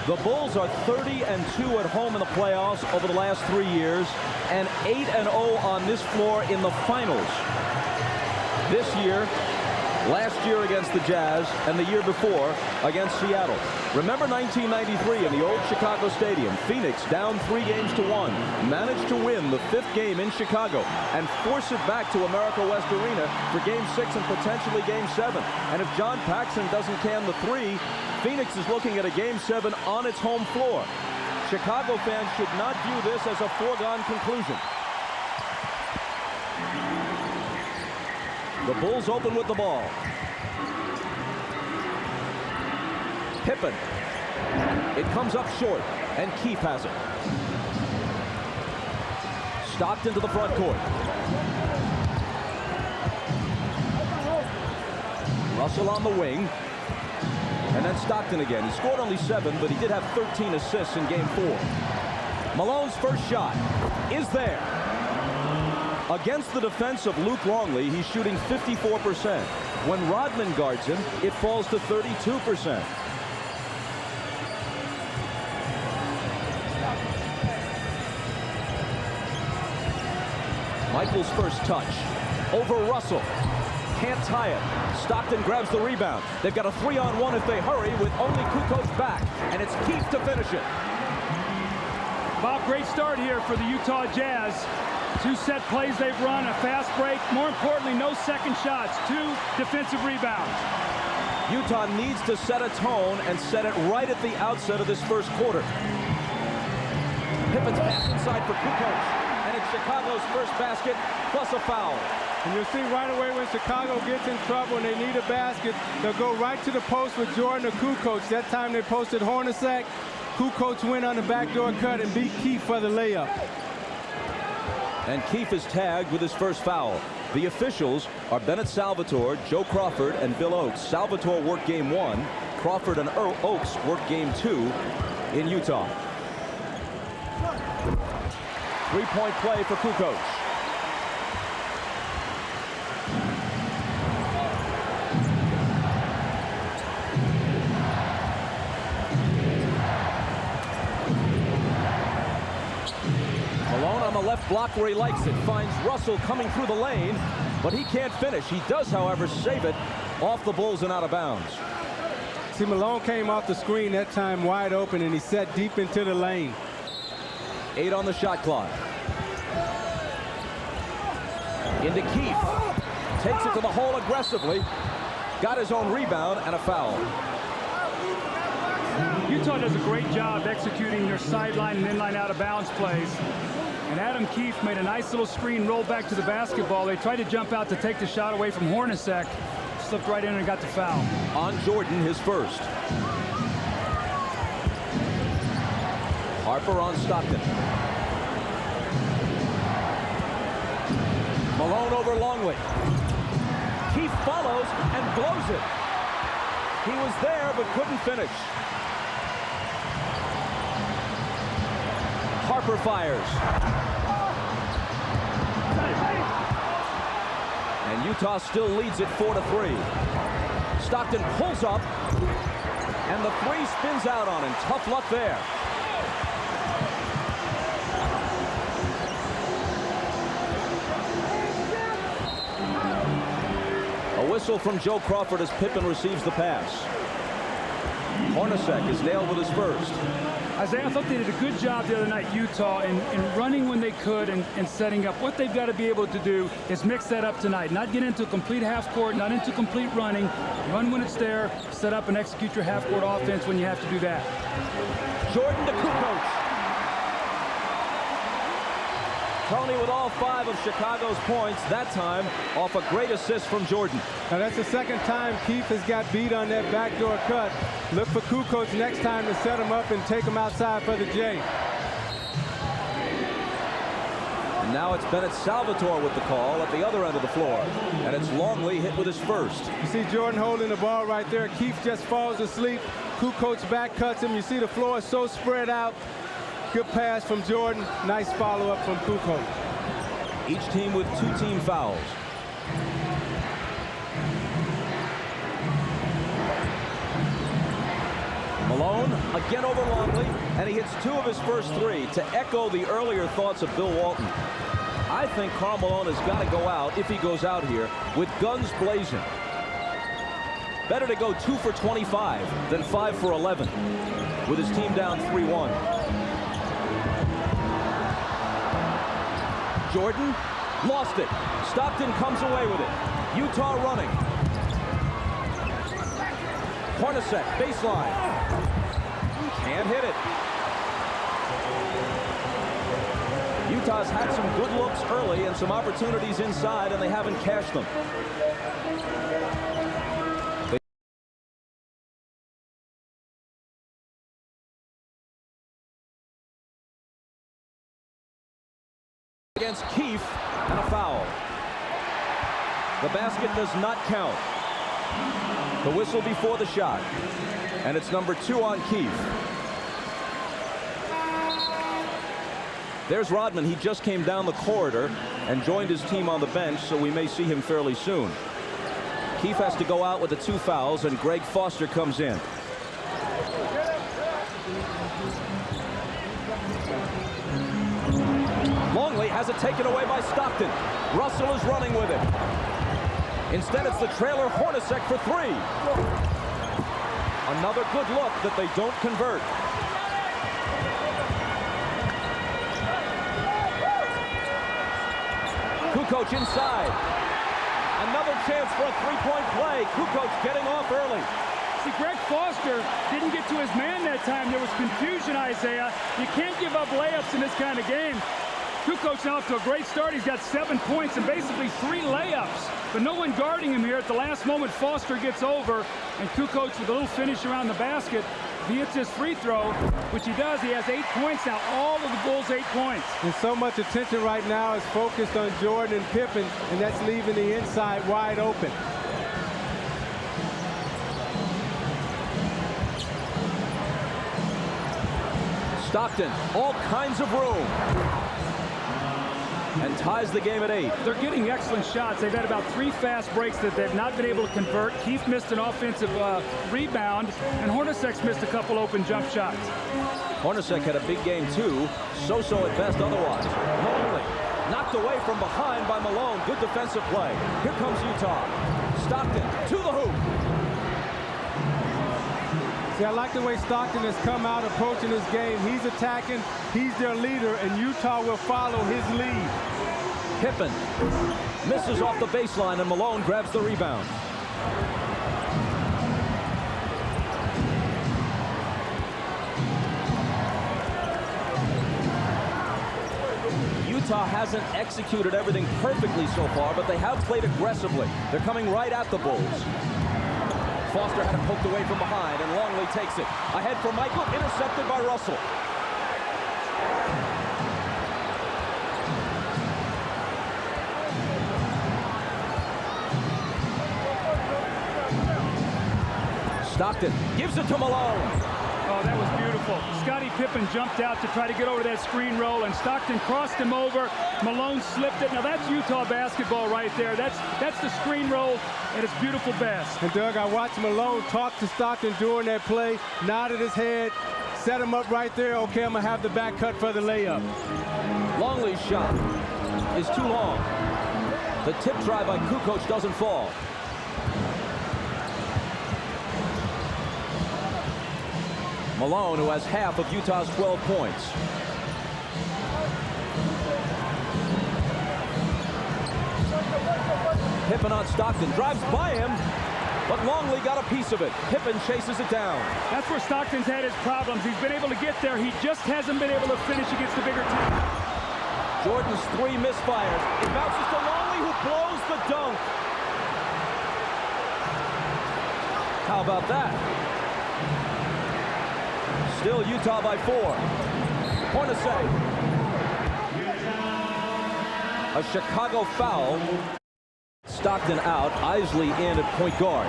The Bulls are 30-2 at home in the playoffs over the last 3 years and 8-0 on this floor in the finals. This year, last year against the Jazz, and the year before against Seattle. Remember 1993 in the old Chicago Stadium. Phoenix down 3-1, managed to win the 5th game in Chicago and force it back to America West Arena for Game 6 and potentially Game 7. And if John Paxson doesn't can the 3, Phoenix is looking at a Game 7 on its home floor. Chicago fans should not view this as a foregone conclusion. The Bulls open with the ball. Pippen. It comes up short, and Keefe has it. Stockton to the front court. Russell on the wing. And then Stockton again. He scored only 7, but he did have 13 assists in Game 4. Malone's first shot is there. Against the defense of Luke Longley, he's shooting 54%. When Rodman guards him, it falls to 32%. Michael's first touch. Over Russell. Can't tie it. Stockton grabs the rebound. They've got a 3-on-1 if they hurry with only Kukoc back. And it's Keefe to finish it. Bob, great start here for the Utah Jazz. 2 set plays they've run, a fast break. More importantly, no second shots. 2 defensive rebounds. Utah needs to set a tone and set it right at the outset of this first quarter. Pippen's pass inside for Kukoc. And it's Chicago's first basket plus a foul. And you'll see right away when Chicago gets in trouble and they need a basket, they'll go right to the post with Jordan or Kukoc. That time they posted Hornacek. Kukoc went on the backdoor cut and beat Keefe for the layup. And Keefe is tagged with his first foul. The officials are Bennett Salvatore, Joe Crawford, and Bill Oakes. Salvatore worked Game 1. Crawford and Oakes worked Game 2 in Utah. 3-point play for Kukoc. Malone on the left block where he likes it. Finds Russell coming through the lane, but he can't finish. He does, however, save it off the Bulls and out of bounds. See, Malone came off the screen that time wide open, and he set deep into the lane. 8 on the shot clock. Into Keefe. Takes it to the hole aggressively. Got his own rebound and a foul. Utah does a great job executing their sideline and inline out of bounds plays. And Adam Keefe made a nice little screen roll back to the basketball. They tried to jump out to take the shot away from Hornacek. Slipped right in and got the foul. On Jordan, his first. Harper on Stockton. Malone over Longley. Keefe follows and blows it. He was there but couldn't finish. Harper fires. And Utah still leads it 4-3. Stockton pulls up, and the 3 spins out on him. Tough luck there. A whistle from Joe Crawford as Pippen receives the pass. Hornacek is nailed with his first. Isaiah, I thought they did a good job the other night, Utah, in running when they could and setting up. What they've got to be able to do is mix that up tonight. Not get into a complete half court, not into complete running. Run when it's there, set up and execute your half court offense when you have to do that. Jordan to Kukoc. Tony with all 5 of Chicago's points, that time off a great assist from Jordan. Now that's the second time Keefe has got beat on that backdoor cut. Look for Kukoc next time to set him up and take him outside for the J. And now it's Bennett Salvatore with the call at the other end of the floor. And it's Longley hit with his first. You see Jordan holding the ball right there. Keefe just falls asleep. Kukoc back cuts him. You see the floor is so spread out. Good pass from Jordan. Nice follow-up from Kukoc. Each team with 2 team fouls. Malone again over Longley, and he hits 2 of his first 3. To echo the earlier thoughts of Bill Walton, I think Karl Malone has got to go out, if he goes out here, with guns blazing. Better to go 2 for 25 than 5 for 11 with his team down 3-1. Jordan lost it. Stockton comes away with it. Utah running. Hornacek, baseline. Can't hit it. Utah's had some good looks early and some opportunities inside, and they haven't cashed them. Against Keefe, and a foul. The basket does not count. The whistle before the shot, and it's number 2 on Keefe. There's Rodman. He just came down the corridor and joined his team on the bench, so we may see him fairly soon. Keefe has to go out with the 2 fouls, and Greg Foster comes in. Longley has it taken away by Stockton. Russell is running with it. Instead, it's the trailer Hornacek for 3. Another good look that they don't convert. Kukoc inside. Another chance for a 3-point play. Kukoc getting off early. See, Greg Foster didn't get to his man that time. There was confusion, Isaiah. You can't give up layups in this kind of game. Kukoc now off to a great start. He's got 7 points and basically 3 layups. But no one guarding him here. At the last moment, Foster gets over, and Kukoc with a little finish around the basket. If he hits his free throw, which he does, he has 8 points now. All of the Bulls 8 points. And so much attention right now is focused on Jordan and Pippen, and that's leaving the inside wide open. Stockton, all kinds of room, and ties the game at 8. They're getting excellent shots. They've had about 3 fast breaks that they've not been able to convert. Keefe missed an offensive rebound, and Hornacek's missed a couple open jump shots. Hornacek had a big game too. So-so at best otherwise. Longley knocked away from behind by Malone. Good defensive play. Here comes Utah. Stockton to the hoop. See, I like the way Stockton has come out approaching this game. He's attacking, he's their leader, and Utah will follow his lead. Pippen misses off the baseline, and Malone grabs the rebound. Utah hasn't executed everything perfectly so far, but they have played aggressively. They're coming right at the Bulls. Foster had it poked away from behind, and Longley takes it. Ahead for Michael, intercepted by Russell. Stockton gives it to Malone. Oh, that was beautiful. Scottie Pippen jumped out to try to get over that screen roll, and Stockton crossed him over. Malone slipped it. Now that's Utah basketball right there. That's the screen roll, and it's beautiful best. And Doug, I watched Malone talk to Stockton during that play, nodded his head, set him up right there. Okay, I'm gonna have the back cut for the layup. Longley's shot is too long. The tip try by Kukoc doesn't fall. Malone, who has half of Utah's 12 points. Pippen on Stockton, drives by him, but Longley got a piece of it. Pippen chases it down. That's where Stockton's had his problems. He's been able to get there. He just hasn't been able to finish against the bigger team. Jordan's 3 misfires. It bounces to Longley, who blows the dunk. How about that? Still Utah by 4. Hornacek. A Chicago foul. Stockton out. Isley in at point guard.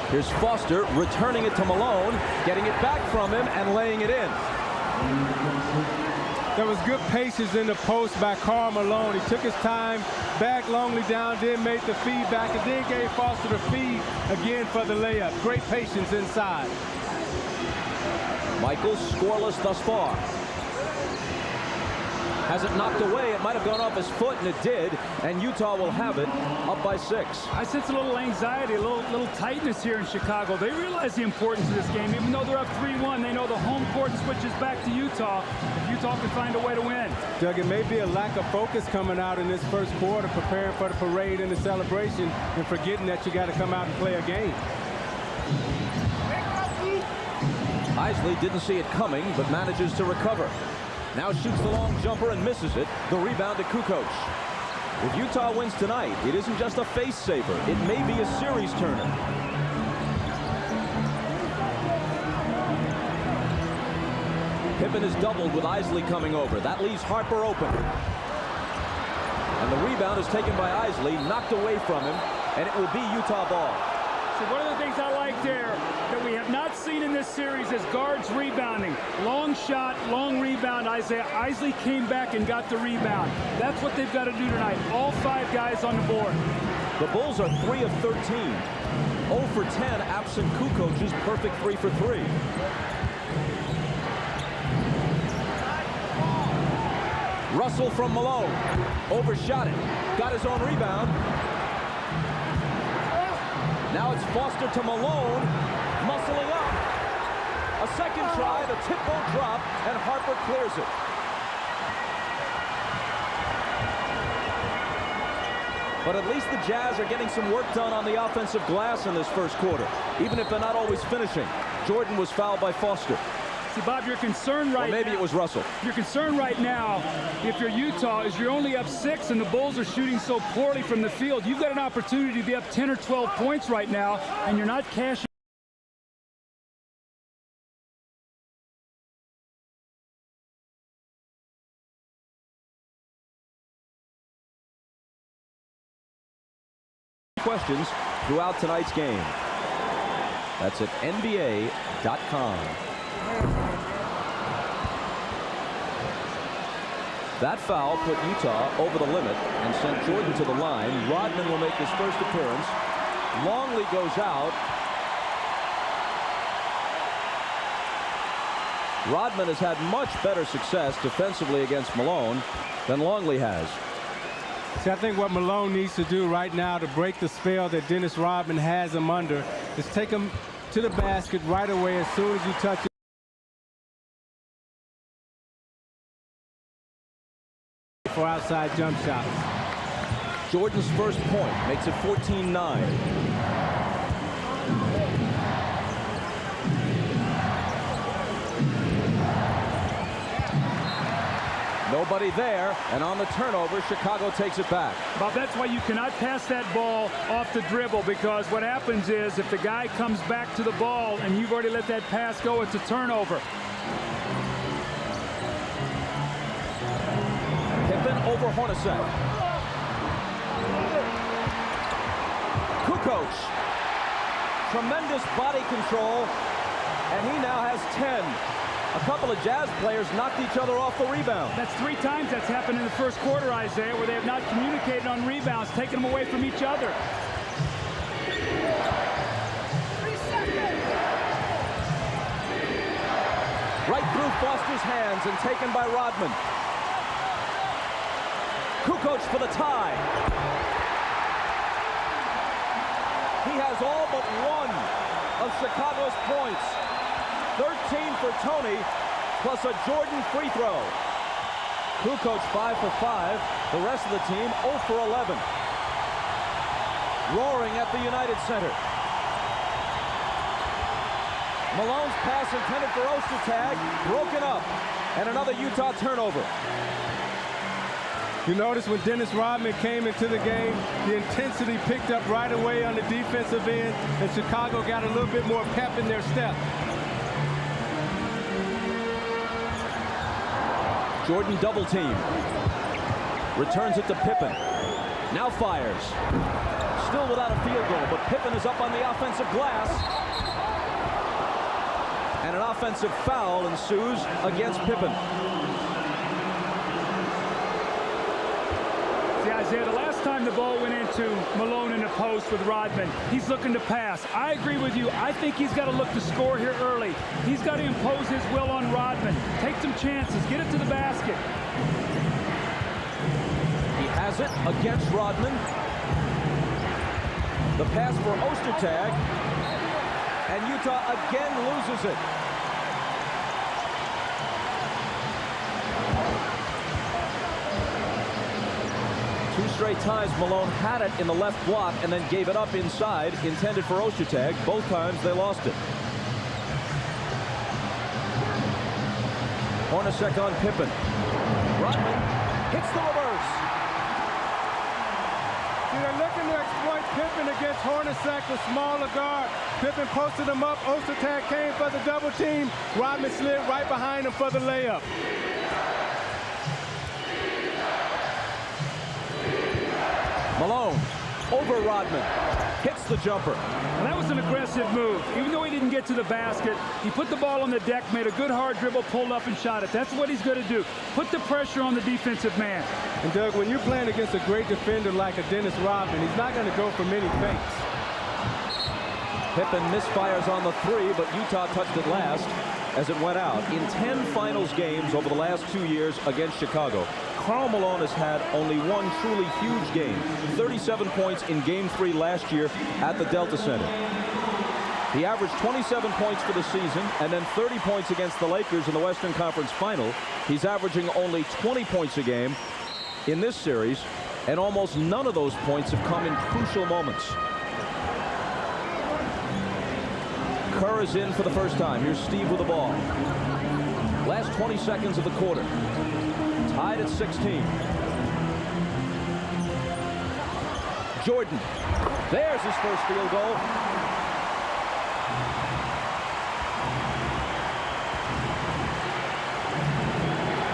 Here's Foster returning it to Malone, getting it back from him and laying it in. There was good patience in the post by Karl Malone. He took his time, back Longley down, then made the feed back, and then gave Foster the feed again for the layup. Great patience inside. Michaels scoreless thus far. Has it knocked away. It might have gone off his foot, and it did. And Utah will have it up by 6. I sense a little anxiety, a little tightness here in Chicago. They realize the importance of this game. Even though they're up 3-1, they know the home court switches back to Utah. If Utah can find a way to win. Doug, it may be a lack of focus coming out in this first quarter, preparing for the parade and the celebration, and forgetting that you got to come out and play a game. Isley didn't see it coming, but manages to recover. Now shoots the long jumper and misses it. The rebound to Kukoc. If Utah wins tonight, it isn't just a face saver. It may be a series turner. Pippen is doubled with Isley coming over. That leaves Harper open. And the rebound is taken by Isley, knocked away from him, and it will be Utah ball. So one of the things I like there that we have not seen in this series is guards rebounding. Long shot, long rebound. Isley came back and got the rebound. That's what they've got to do tonight. All 5 guys on the board. The Bulls are 3 of 13. 0 for 10 absent Kukoc's perfect 3 for 3. Russell from Malone. Overshot it. Got his own rebound. Now it's Foster to Malone, muscling up. A second try, the tip won't drop, and Harper clears it. But at least the Jazz are getting some work done on the offensive glass in this first quarter, even if they're not always finishing. Jordan was fouled by Foster. See, Bob, your concern right now... Maybe it was Russell. Your concern right now, if you're Utah, is you're only up 6 and the Bulls are shooting so poorly from the field. You've got an opportunity to be up 10 or 12 points right now, and you're not cashing. Questions throughout tonight's game. That's at NBA.com. That foul put Utah over the limit and sent Jordan to the line. Rodman will make his first appearance. Longley goes out. Rodman has had much better success defensively against Malone than Longley has. See, I think what Malone needs to do right now to break the spell that Dennis Rodman has him under is take him to the basket right away as soon as you touch it. For outside jump shots. Jordan's first point makes it 14-9. Nobody there, and on the turnover, Chicago takes it back. Bob, that's why you cannot pass that ball off the dribble, because what happens is if the guy comes back to the ball and you've already let that pass go, it's a turnover. Pippen over Hornacek. Kukoc. Tremendous body control, and he now has 10. A couple of Jazz players knocked each other off the rebound. That's 3 times that's happened in the first quarter, Isaiah, where they have not communicated on rebounds, taking them away from each other. Right through Foster's hands and taken by Rodman. Kukoc for the tie. He has all but one of Chicago's points. 13 for Tony, plus a Jordan free throw. Kukoc 5 for 5. The rest of the team 0 for 11. Roaring at the United Center. Malone's pass intended for Ostertag, broken up, and another Utah turnover. You notice when Dennis Rodman came into the game, the intensity picked up right away on the defensive end, and Chicago got a little bit more pep in their step. Jordan double team. Returns it to Pippen. Now fires. Still without a field goal, but Pippen is up on the offensive glass. And an offensive foul ensues against Pippen. Isaiah, the last time the ball went into Malone in the post with Rodman, he's looking to pass. I agree with you. I think he's got to look to score here early. He's got to impose his will on Rodman. Take some chances. Get it to the basket. He has it against Rodman. The pass for Ostertag. And Utah again loses it. Two straight times Malone had it in the left block and then gave it up inside, intended for Ostertag. Both times they lost it. Hornacek on Pippen. Rodman hits the reverse. They're looking to exploit Pippen against Hornacek, the smaller guard. Pippen posted him up. Ostertag came for the double team. Rodman slid right behind him for the layup. Malone over Rodman. Hits the jumper. And that was an aggressive move. Even though he didn't get to the basket, he put the ball on the deck, made a good hard dribble, pulled up and shot it. That's what he's going to do. Put the pressure on the defensive man. And Doug, when you're playing against a great defender like a Dennis Rodman, he's not going to go for many fakes. Pippen misfires on the three, but Utah touched it last as it went out. In 10 finals games over the last 2 years against Chicago, Karl Malone has had only one truly huge game. 37 points in Game 3 last year at the Delta Center. He averaged 27 points for the season and then 30 points against the Lakers in the Western Conference Final. He's averaging only 20 points a game in this series, and almost none of those points have come in crucial moments. Kerr is in for the first time. Here's Steve with the ball. Last 20 seconds of the quarter. Tied at 16. Jordan. There's his first field goal.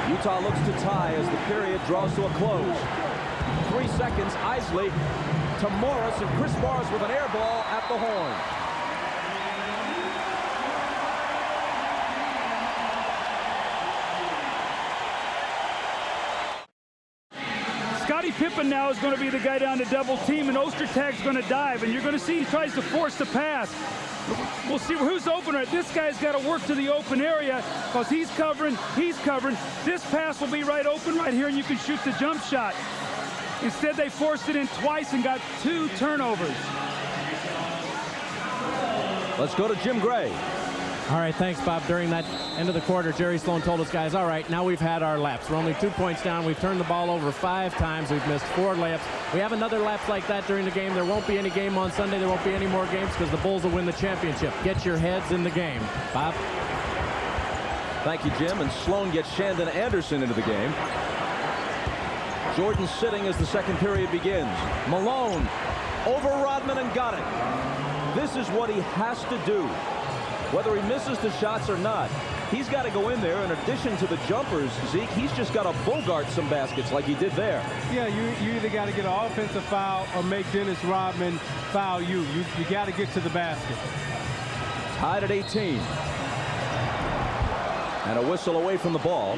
Utah looks to tie as the period draws to a close. 3 seconds. Isley to Morris, and Chris Morris with an air ball at the horn. Scottie Pippen now is going to be the guy down to double team, and Ostertag's going to dive, and you're going to see he tries to force the pass. We'll see who's open. This guy's got to work to the open area because he's covering. This pass will be right open right here, and you can shoot the jump shot. Instead, they forced it in twice and got 2 turnovers. Let's go to Jim Gray. All right, thanks, Bob. During that end of the quarter, Jerry Sloan told us, guys, all right, now we've had our laps. We're only 2 points down. We've turned the ball over 5 times. We've missed 4 layups. We have another lapse like that during the game. There won't be any game on Sunday. There won't be any more games because the Bulls will win the championship. Get your heads in the game. Bob? Thank you, Jim. And Sloan gets Shandon Anderson into the game. Jordan sitting as the second period begins. Malone over Rodman and got it. This is what he has to do. Whether he misses the shots or not, he's got to go in there. In addition to the jumpers, Zeke, he's just got to bogart some baskets like he did there. Yeah, you either got to get an offensive foul or make Dennis Rodman foul you. You got to get to the basket. Tied at 18. And a whistle away from the ball.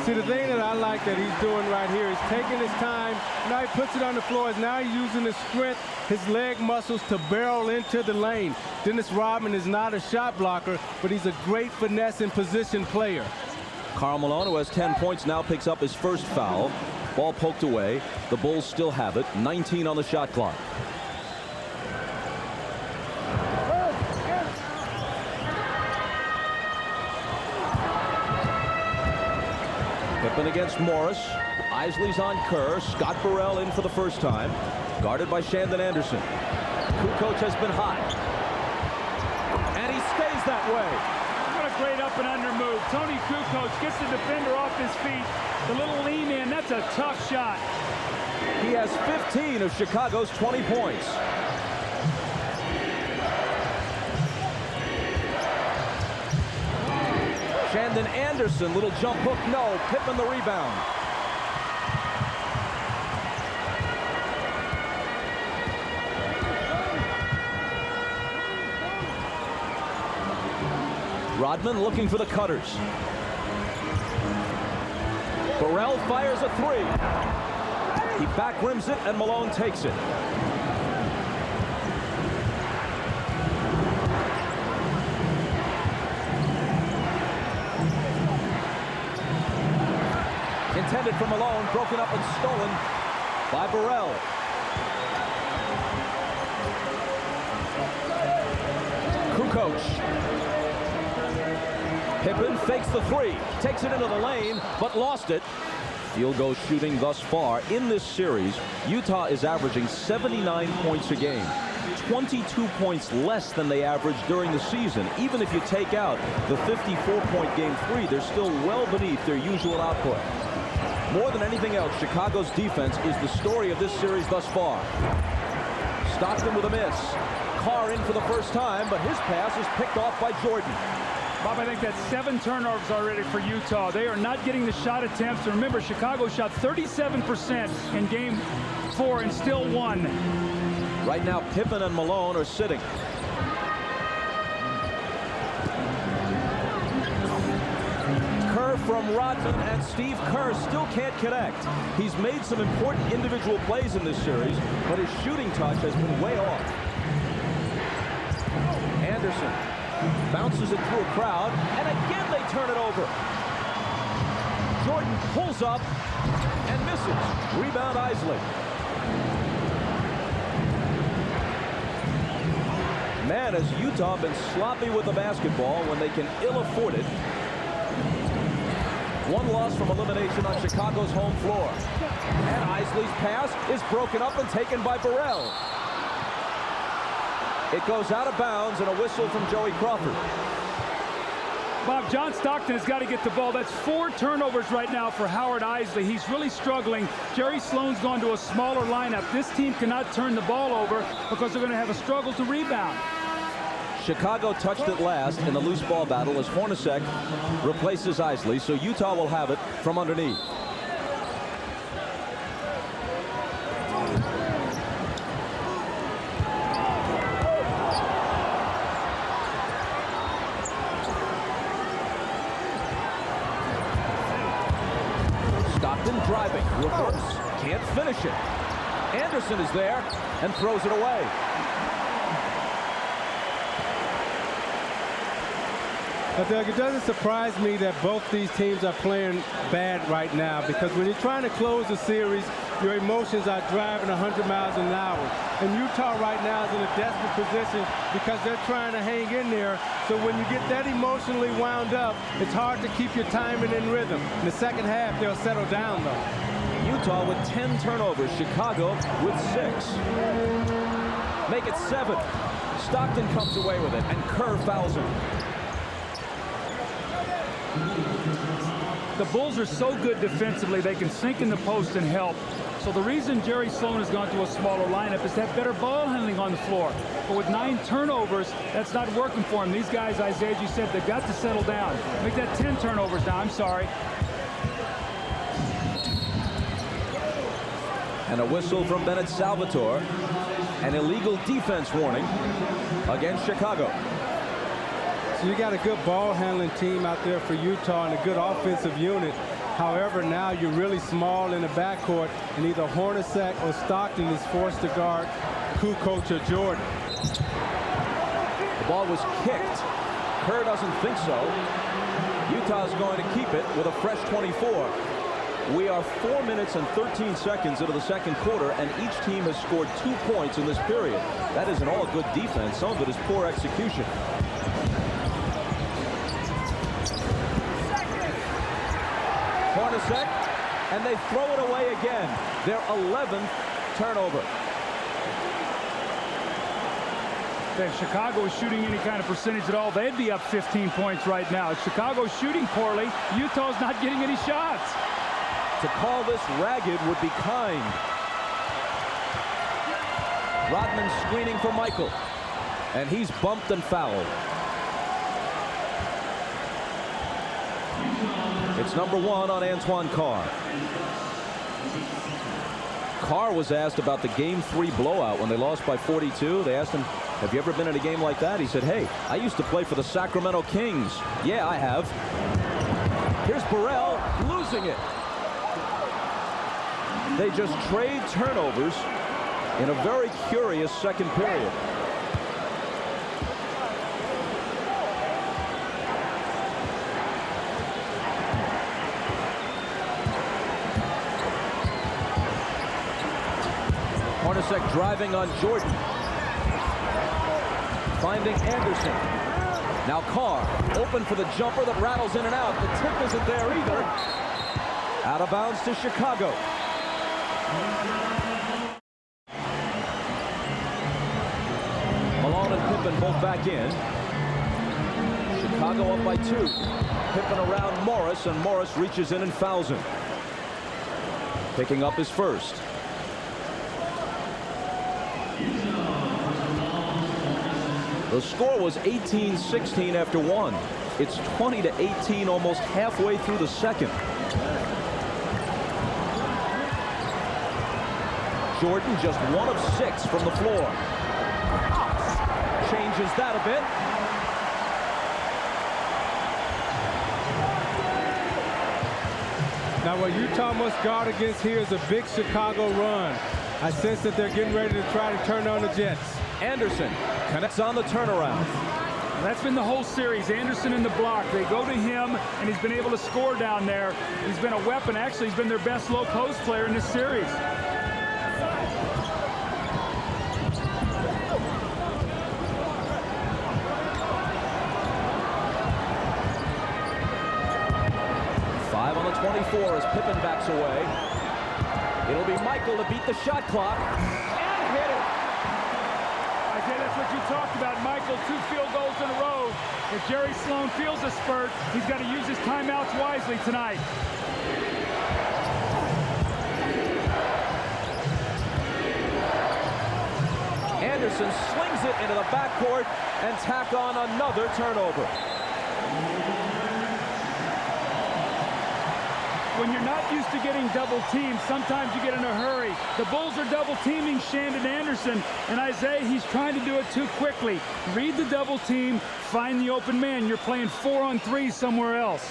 See, the thing that I like that he's doing right here is taking his time. Now he puts it on the floor. Now he's using his strength, his leg muscles to barrel into the lane. Dennis Rodman is not a shot blocker, but he's a great finesse and position player. Karl Malone, who has 10 points, now picks up his first foul. Ball poked away. The Bulls still have it. 19 on the shot clock. Pippen against Morris. Isley's on Kerr. Scott Burrell in for the first time. Guarded by Shandon Anderson. Kukoc has been hot. And he stays that way. What a great up and under move. Tony Kukoc gets the defender off his feet. The little lean in, that's a tough shot. He has 15 of Chicago's 20 points. Shandon Anderson, little jump hook, no. Pippen the rebound. Rodman looking for the cutters. Burrell fires a 3. He back rims it, and Malone takes it. Intended for Malone, broken up and stolen by Burrell. Kukoc. Pippen fakes the three, takes it into the lane, but lost it. Field goal shooting thus far in this series, Utah is averaging 79 points a game. 22 points less than they averaged during the season. Even if you take out the 54-point game 3, they're still well beneath their usual output. More than anything else, Chicago's defense is the story of this series thus far. Stockton with a miss. Carr in for the first time, but his pass is picked off by Jordan. Bob, I think that's 7 turnovers already for Utah. They are not getting the shot attempts. And remember, Chicago shot 37% in game 4 and still won. Right now, Pippen and Malone are sitting. Kerr from Rodman, and Steve Kerr still can't connect. He's made some important individual plays in this series, but his shooting touch has been way off. Anderson bounces it through a crowd, and again they turn it over. Jordan pulls up and misses. Rebound Isley. Man, has Utah been sloppy with the basketball when they can ill afford it. One loss from elimination on Chicago's home floor. And Isley's pass is broken up and taken by Burrell. It goes out of bounds, and a whistle from Joey Crawford. Bob, John Stockton has got to get the ball. That's 4 turnovers right now for Howard Isley. He's really struggling. Jerry Sloan's gone to a smaller lineup. This team cannot turn the ball over because they're going to have a struggle to rebound. Chicago touched it last in the loose ball battle as Hornacek replaces Isley, so Utah will have it from underneath. Stockton driving, reverse, can't finish it. Anderson is there and throws it away. Doug, it doesn't surprise me that both these teams are playing bad right now, because when you're trying to close a series, your emotions are driving 100 miles an hour. And Utah right now is in a desperate position because they're trying to hang in there. So when you get that emotionally wound up, it's hard to keep your timing in rhythm. In the second half, they'll settle down, though. Utah with 10 turnovers. Chicago with 6. Make it 7. Stockton comes away with it, and Kerr fouls him. The Bulls are so good defensively, they can sink in the post and help. So the reason Jerry Sloan has gone to a smaller lineup is to have better ball handling on the floor. But with 9 turnovers, that's not working for him. These guys, Isaiah, as you said, they've got to settle down. Make that 10 turnovers now. I'm sorry. And a whistle from Bennett Salvatore. An illegal defense warning against Chicago. So you got a good ball handling team out there for Utah and a good offensive unit. However, now you're really small in the backcourt, and either Hornacek or Stockton is forced to guard Kukoc or Jordan. The ball was kicked. Kerr doesn't think so. Utah's going to keep it with a fresh 24. We are 4 minutes and 13 seconds into the second quarter, and each team has scored 2 points in this period. That isn't all good defense. Some of it is poor execution. Hornacek, and they throw it away again. Their 11th turnover. If Chicago is shooting any kind of percentage at all, they'd be up 15 points right now. Chicago's shooting poorly. Utah's not getting any shots. To call this ragged would be kind. Rodman screening for Michael, and he's bumped and fouled. It's number 1 on Antoine Carr. Carr was asked about the Game 3 blowout when they lost by 42. They asked him, have you ever been in a game like that? He said, hey, I used to play for the Sacramento Kings. Yeah, I have. Here's Burrell losing it. They just trade turnovers in a very curious second period. Hornacek driving on Jordan. Finding Anderson. Now Carr open for the jumper that rattles in and out. The tip isn't there either. Out of bounds to Chicago. Malone and Pippen both back in. Chicago up by 2. Pippen around Morris, and Morris reaches in and fouls him. Picking up his first. The score was 18-16 after 1. It's 20-18 almost halfway through the second. Jordan just 1 of 6 from the floor. Changes that a bit. Now what Utah must guard against here is a big Chicago run. I sense that they're getting ready to try to turn on the Jets. Anderson connects on the turnaround. That's been the whole series. Anderson in the block. They go to him, and he's been able to score down there. He's been a weapon. Actually, he's been their best low post player in this series. Five on the 24 as Pippen backs away. It'll be Michael to beat the shot clock and hit it. That's what you talked about. Michael, 2 field goals in a row. If Jerry Sloan feels a spurt, he's got to use his timeouts wisely tonight. Anderson slings it into the backcourt and tack on another turnover. When you're not used to getting double teamed, sometimes you get in a hurry. The Bulls are double teaming Shandon Anderson, and Isaiah, he's trying to do it too quickly. Read the double team, find the open man. You're playing 4-on-3 somewhere else.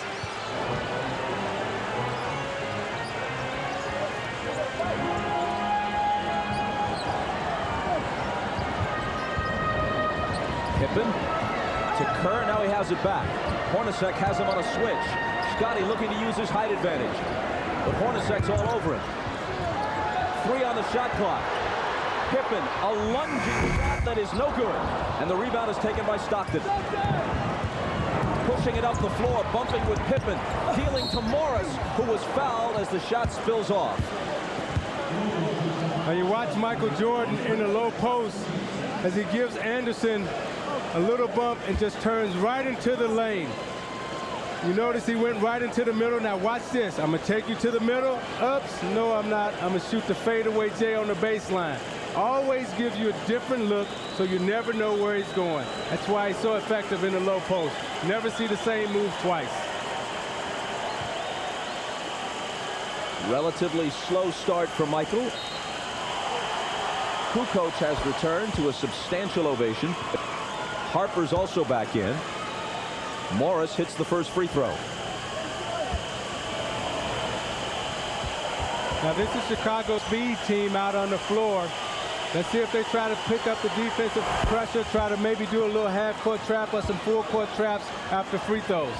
Pippen to Kerr. Now he has it back. Hornacek has him on a switch. Scotty looking to use his height advantage. But Hornacek's all over him. 3 on the shot clock. Pippen, a lunging shot that is no good. And the rebound is taken by Stockton. Pushing it up the floor, bumping with Pippen. Dealing to Morris, who was fouled as the shot spills off. Now you watch Michael Jordan in the low post as he gives Anderson a little bump and just turns right into the lane. You notice he went right into the middle. Now watch this. I'm going to take you to the middle. Oops. No, I'm not. I'm going to shoot the fadeaway J on the baseline. Always gives you a different look, so you never know where he's going. That's why he's so effective in the low post. Never see the same move twice. Relatively slow start for Michael. Kukoc has returned to a substantial ovation. Harper's also back in. Morris hits the first free throw. Now this is Chicago's speed team out on the floor. Let's see if they try to pick up the defensive pressure, try to maybe do a little half-court trap or some full-court traps after free throws.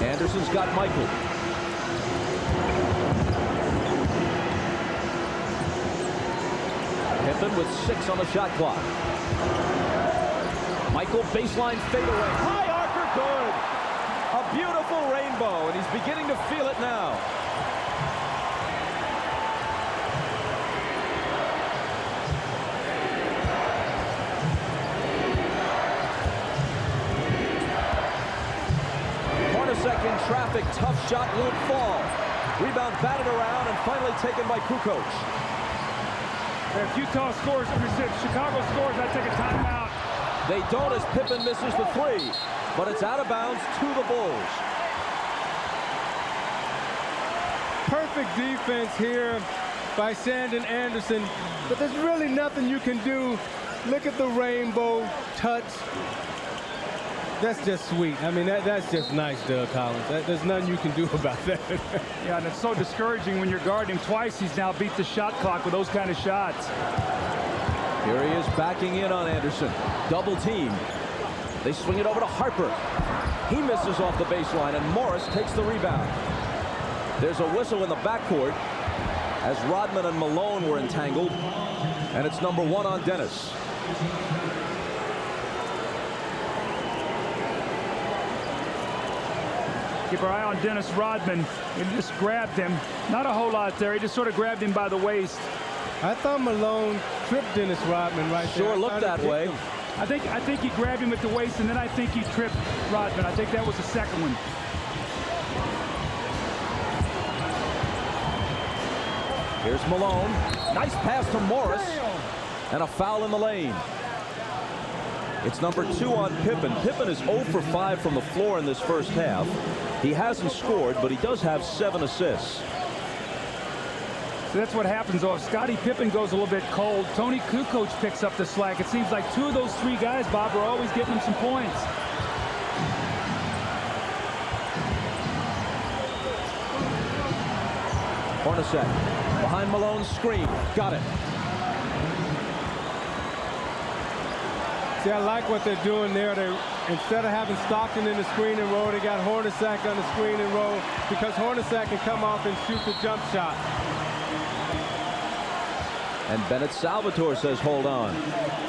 Anderson's got Michael. Pippen with 6 on the shot clock. Michael baseline fadeaway. High archer, good. A beautiful rainbow, and he's beginning to feel it now. Hornacek in traffic, tough shot, won't fall. Rebound batted around and finally taken by Kukoc. If Utah scores, if Chicago scores, I take a timeout. They don't as Pippen misses the 3, but it's out of bounds to the Bulls. Perfect defense here by Shandon Anderson, but there's really nothing you can do Look at the rainbow touch. That's just sweet. I mean, that's just nice, Doug Collins. There's nothing you can do about that. Yeah, and it's so discouraging when you're guarding him twice. He's now beat the shot clock with those kind of shots. Here he is backing in on Anderson. Double team. They swing it over to Harper. He misses off the baseline, and Morris takes the rebound. There's a whistle in the backcourt as Rodman and Malone were entangled, and it's number 1 on Dennis. Keep our eye on Dennis Rodman. He just grabbed him. Not a whole lot there. He just sort of grabbed him by the waist. I thought Malone tripped Dennis Rodman right there. Sure looked that way. I think he grabbed him at the waist, and then I think he tripped Rodman. I think that was the second one. Here's Malone. Nice pass to Morris. And a foul in the lane. It's number 2 on Pippen. Pippen is 0 for 5 from the floor in this first half. He hasn't scored, but he does have 7 assists. So that's what happens, though. If Scottie Pippen goes a little bit cold, Tony Kukoc picks up the slack. It seems like 2 of those 3 guys, Bob, are always getting him some points. Hornacek behind Malone's screen. Got it. See, I like what they're doing there. Instead of having Stockton in the screen and roll, they got Hornacek on the screen and roll because Hornacek can come off and shoot the jump shot. And Bennett Salvatore says hold on.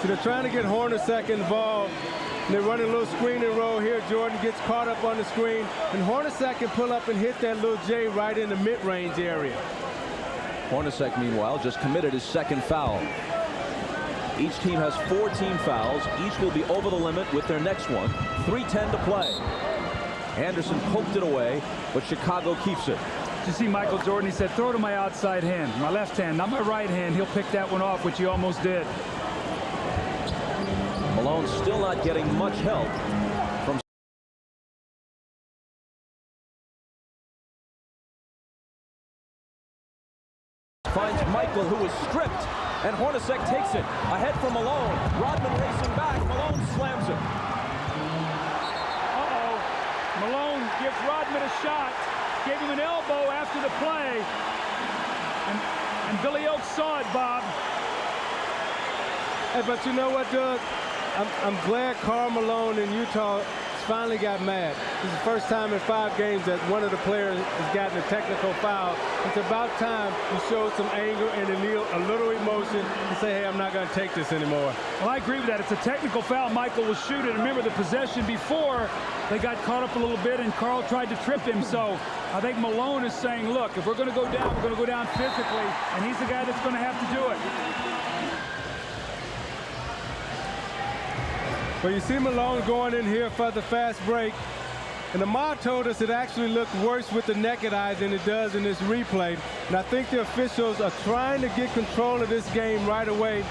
So they're trying to get Hornacek involved. And they're running a little screen and roll here. Jordan gets caught up on the screen. And Hornacek can pull up and hit that little J right in the mid-range area. Hornacek, meanwhile, just committed his 2nd foul. Each team has 4 team fouls. Each will be over the limit with their next one. 3:10 to play. Anderson poked it away, but Chicago keeps it. You see Michael Jordan, he said, throw to my outside hand, my left hand, not my right hand. He'll pick that one off, which he almost did. Malone still not getting much help from finds Michael, who is stripped, and Hornacek takes it. Ahead for Malone. Rodman racing back. Malone slams it. Uh-oh. Malone gives Rodman a shot. Gave him an elbow after the play. And Billy Oakes saw it, Bob. Hey, but you know what, Doug? I'm glad Karl Malone in Utah finally got mad. This is the first time in 5 games that one of the players has gotten a technical foul. It's about time you showed some anger and a little emotion and say, hey, I'm not going to take this anymore. Well, I agree with that. It's a technical foul. Michael was shooting. Remember the possession before, they got caught up a little bit and Karl tried to trip him. So I think Malone is saying, look, if we're going to go down, we're going to go down physically, and he's the guy that's going to have to do it. Well, you see Malone going in here for the fast break. And Ahmad told us it actually looked worse with the naked eye than it does in this replay. And I think the officials are trying to get control of this game right away.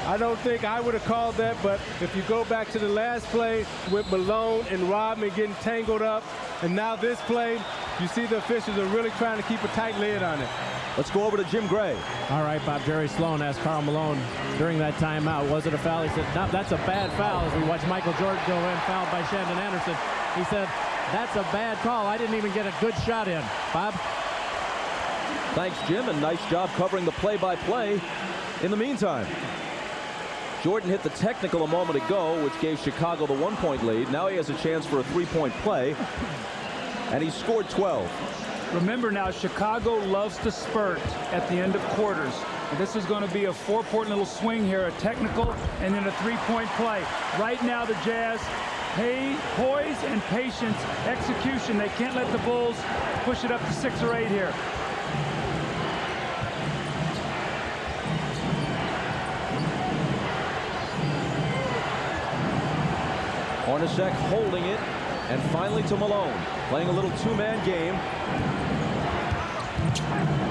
I don't think I would have called that, but if you go back to the last play with Malone and Rodman getting tangled up, and now this play, you see the officials are really trying to keep a tight lid on it. Let's go over to Jim Gray. All right, Bob. Jerry Sloan asked Karl Malone during that timeout, was it a foul? He said, no, that's a bad foul. As we watch Michael Jordan go in, fouled by Shandon Anderson. He said, that's a bad call. I didn't even get a good shot in. Bob? Thanks, Jim, and nice job covering the play-by-play in the meantime. Jordan hit the technical a moment ago, which gave Chicago the 1-point lead. Now he has a chance for a 3-point play, and he scored 12. Remember now, Chicago loves to spurt at the end of quarters. And this is going to be a 4-point little swing here, a technical, and then a 3-point play. Right now, the Jazz, poise and patience, execution. They can't let the Bulls push it up to 6 or 8 here. Hornacek holding it, and finally to Malone, playing a little 2-man game.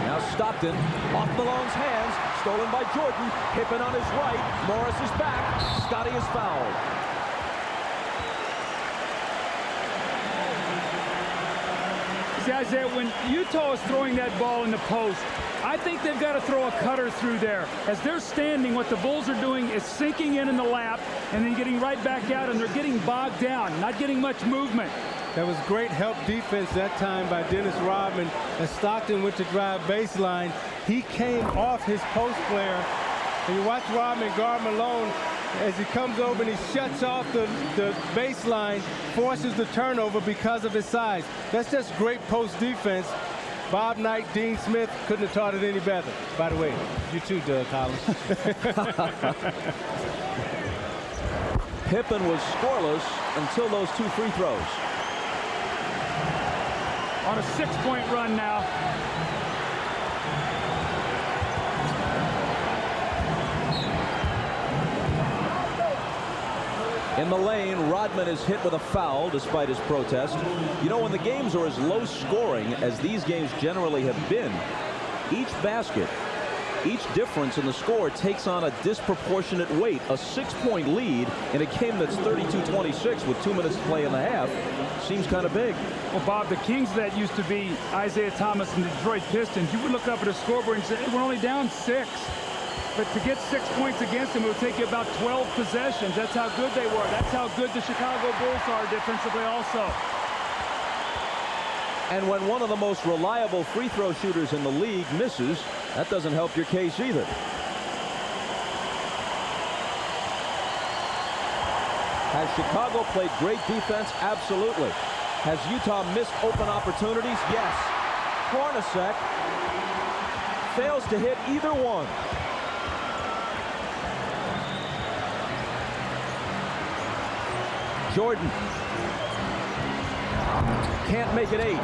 Now Stockton, off Malone's hands, stolen by Jordan. Pippen on his right, Morris is back, Scottie is fouled. See, Isaiah, when Utah is throwing that ball in the post, I think they've got to throw a cutter through there. As they're standing, what the Bulls are doing is sinking in the lap and then getting right back out, and they're getting bogged down, not getting much movement. That was great help defense that time by Dennis Rodman. As Stockton went to drive baseline, he came off his post player. And you watch Rodman guard Malone as he comes over and he shuts off the baseline, forces the turnover because of his size. That's just great post defense. Bob Knight, Dean Smith couldn't have taught it any better. By the way, you too, Doug Collins. Pippen was scoreless until those 2 free throws. On a 6-point run now. In the lane, Rodman is hit with a foul despite his protest. You know, when the games are as low scoring as these games generally have been, each basket, each difference in the score takes on a disproportionate weight. A 6-point lead in a game that's 32-26 with 2 minutes to play in the half seems kind of big. Well, Bob, the Kings that used to be Isaiah Thomas and the Detroit Pistons, you would look up at a scoreboard and say, hey, we're only down 6. But to get 6 points against them, it would take you about 12 possessions. That's how good they were. That's how good the Chicago Bulls are defensively also. And when one of the most reliable free throw shooters in the league misses, that doesn't help your case either. Has Chicago played great defense? Absolutely. Has Utah missed open opportunities? Yes. Hornacek fails to hit either one. Jordan can't make it 8.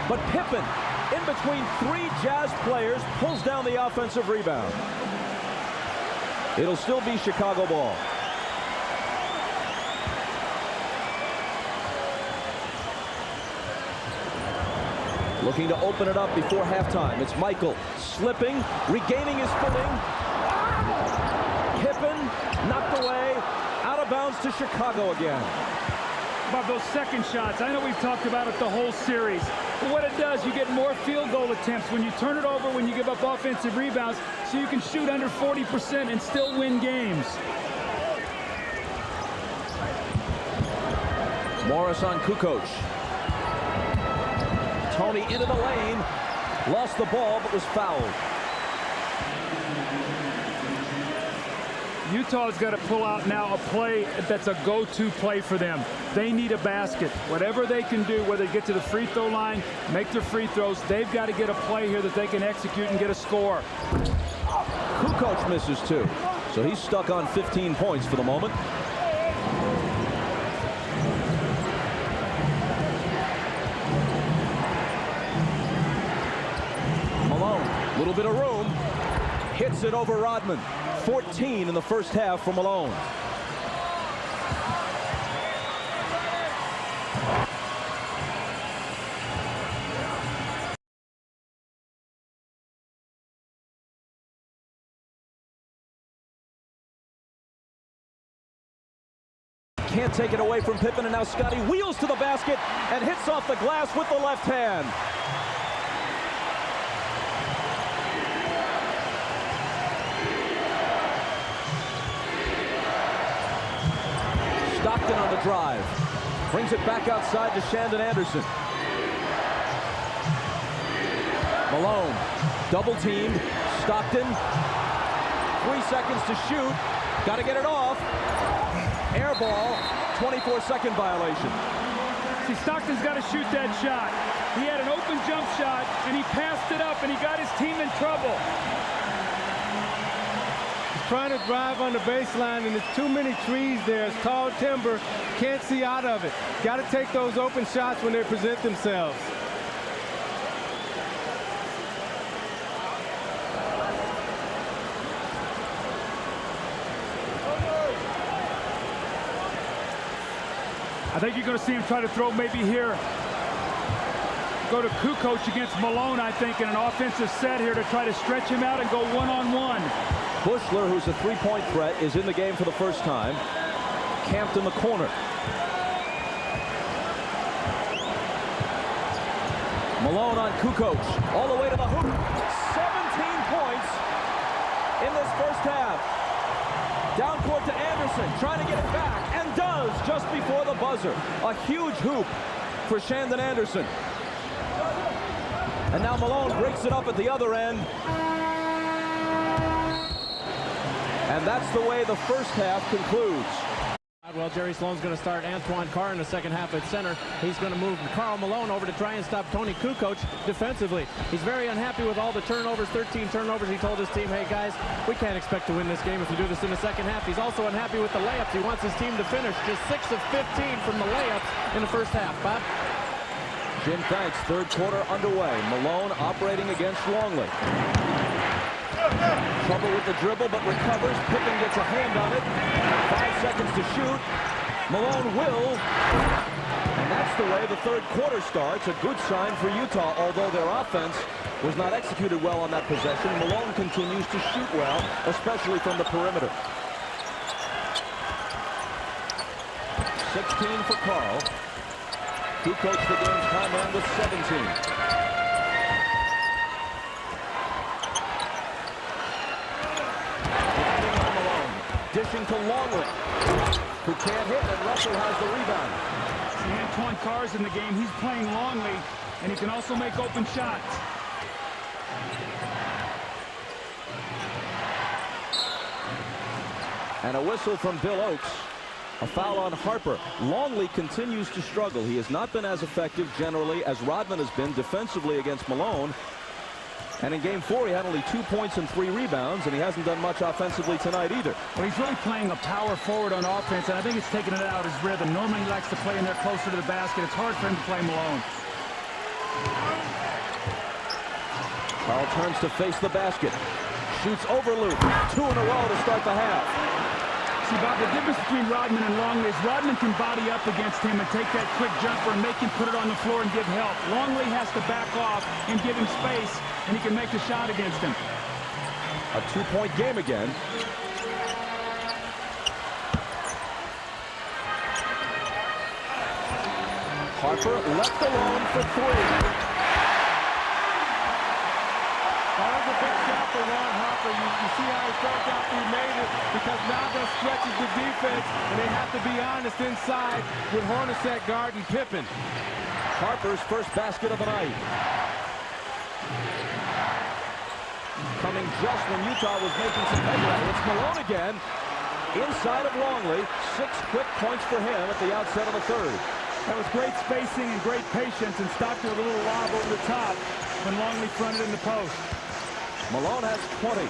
But Pippen, in between 3 Jazz players, pulls down the offensive rebound. It'll still be Chicago ball. Looking to open it up before halftime. It's Michael slipping, regaining his footing. Pippen knocked away. Out of bounds to Chicago again. About those second shots, I know we've talked about it the whole series. But what it does, you get more field goal attempts when you turn it over, when you give up offensive rebounds, so you can shoot under 40% and still win games. Morris on Kukoc. Tony into the lane. Lost the ball, but was fouled. Utah's got to pull out now a play that's a go-to play for them. They need a basket. Whatever they can do, whether they get to the free throw line, make their free throws, they've got to get a play here that they can execute and get a score. Kukoc misses 2, so he's stuck on 15 points for the moment. Malone, little bit of room, hits it over Rodman. 14 in the first half for Malone. Can't take it away from Pippen, and now Scotty wheels to the basket and hits off the glass with the left hand. Stockton on the drive. Brings it back outside to Shandon Anderson. Malone, double teamed. Stockton, 3 seconds to shoot. Got to get it off. Air ball, 24-second violation. See, Stockton's got to shoot that shot. He had an open jump shot, and he passed it up, and he got his team in trouble. Trying to drive on the baseline, and there's too many trees there. It's tall timber. Can't see out of it. Got to take those open shots when they present themselves. I think you're going to see him try to throw maybe here. Go to Kukoc against Malone, I think, in an offensive set here to try to stretch him out and go one-on-one. Bushler, who's a three-point threat, is in the game for the first time. Camped in the corner. Malone on Kukoc, all the way to the hoop. 17 points in this first half. Down court to Anderson, trying to get it back, and does just before the buzzer. A huge hoop for Shandon Anderson. And now Malone breaks it up at the other end. And that's the way the first half concludes. Well, Jerry Sloan's going to start Antoine Carr in the second half at center. He's going to move Karl Malone over to try and stop Toni Kukoc defensively. He's very unhappy with all the turnovers, 13 turnovers. He told his team, hey, guys, we can't expect to win this game if we do this in the second half. He's also unhappy with the layups. He wants his team to finish just 6 of 15 from the layups in the first half. Bob? Jim Thanks, third quarter underway. Malone operating against Longley. Trouble with the dribble, but recovers. Pippen gets a hand on it. 5 seconds to shoot. Malone will. And that's the way the third quarter starts. A good sign for Utah, although their offense was not executed well on that possession. Malone continues to shoot well, especially from the perimeter. 16 for Karl. Kukoc, the game's high man, with 17. Dishing to Longley, who can't hit, and Russell has the rebound. See, Antoine Carr's in the game. He's playing Longley, and he can also make open shots. And a whistle from Bill Oakes. A foul on Harper. Longley continues to struggle. He has not been as effective generally as Rodman has been defensively against Malone. And in game 4, he had only 2 points and 3 rebounds, and he hasn't done much offensively tonight either. Well, he's really playing a power forward on offense, and I think it's taking it out of his rhythm. Normally he likes to play in there closer to the basket. It's hard for him to play Malone. Karl turns to face the basket. Shoots over Luke. 2 in a row to start the half. See, Bob, the difference between Rodman and Longley is Rodman can body up against him and take that quick jumper and make him put it on the floor and give help. Longley has to back off and give him space, and he can make the shot against him. A 2-point game again. Harper left alone for 3. That was a big shot for Ron Harper. You see how he felt after he made it, because now that stretches the defense, and they have to be honest inside with Hornacek guarding Pippen. Harper's first basket of the night. Coming just when Utah was making some headway. It's Malone again, inside of Longley. 6 quick points for him at the outset of the third. That was great spacing and great patience, and stopped with a little lob over the top when Longley fronted in the post. Malone has 20.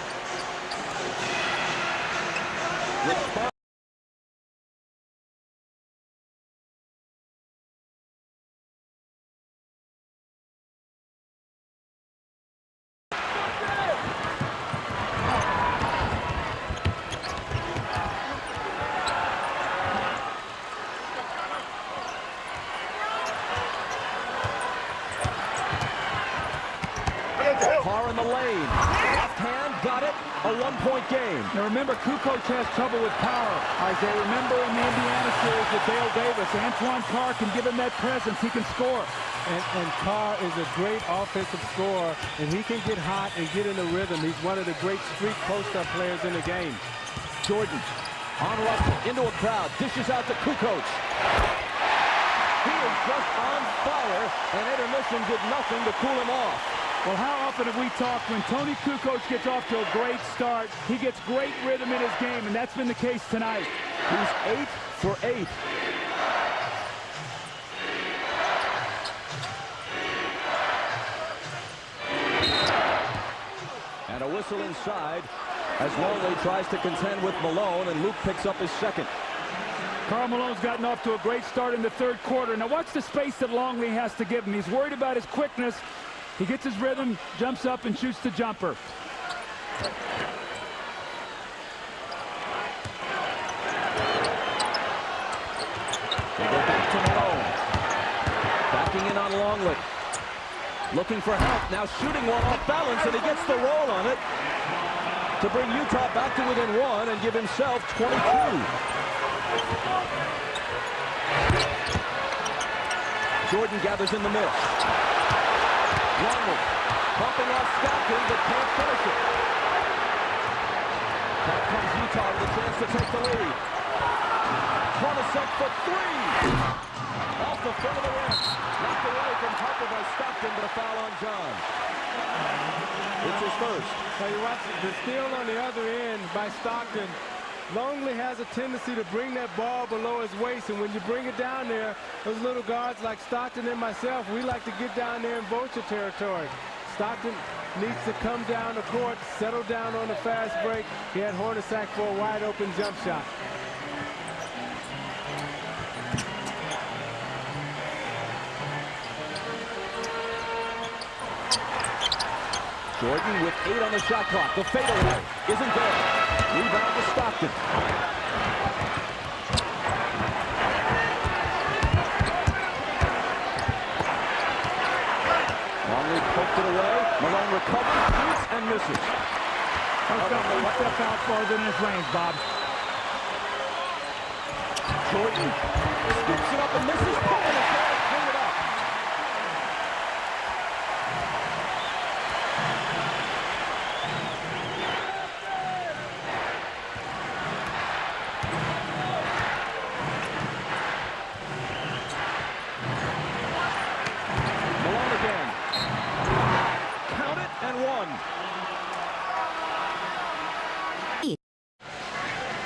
Carr in the lane. Left hand, got it. A 1-point game. Now remember, Kukoc has trouble with power. As they remember in the Indiana series with Dale Davis, Antoine Carr can give him that presence. He can score. And Carr is a great offensive scorer, and he can get hot and get in the rhythm. He's one of the great street post-up players in the game. Jordan on Russell, into a crowd, dishes out to Kukoc. He is just on fire, and intermission did nothing to cool him off. Well, how often have we talked when Toni Kukoc gets off to a great start, he gets great rhythm in his game, and that's been the case tonight. He's 8 for 8. And a whistle inside as Longley tries to contend with Malone, and Luke picks up his second. Karl Malone's gotten off to a great start in the third quarter. Now watch the space that Longley has to give him. He's worried about his quickness. He gets his rhythm, jumps up, and shoots the jumper. They go back to Malone. Backing in on Longley. Looking for help. Now shooting one off balance, and he gets the roll on it to bring Utah back to within 1 and give himself 22. Jordan gathers in the miss. Longman bumping off Stockton, but can't finish it. Back comes Utah with a chance to take the lead. Hornacek for three. Off the front of the rim. Knocked away from Harper by Stockton, but a foul on John. It's his first. So you watch the steal on the other end by Stockton. Longley has a tendency to bring that ball below his waist, and when you bring it down there, those little guards like Stockton and myself, we like to get down there in vulture territory. Stockton needs to come down the court, settle down on the fast break. He had Hornacek for a wide open jump shot. Jordan with 8 on the shot clock. The fadeaway isn't there. Rebound to Stockton. Longley poked it away. Malone recovers, shoots, and misses. One step out farther than his range, Bob. Jordan scoops it up and misses. Pull it up. Clean it up. Malone again. Count it and one.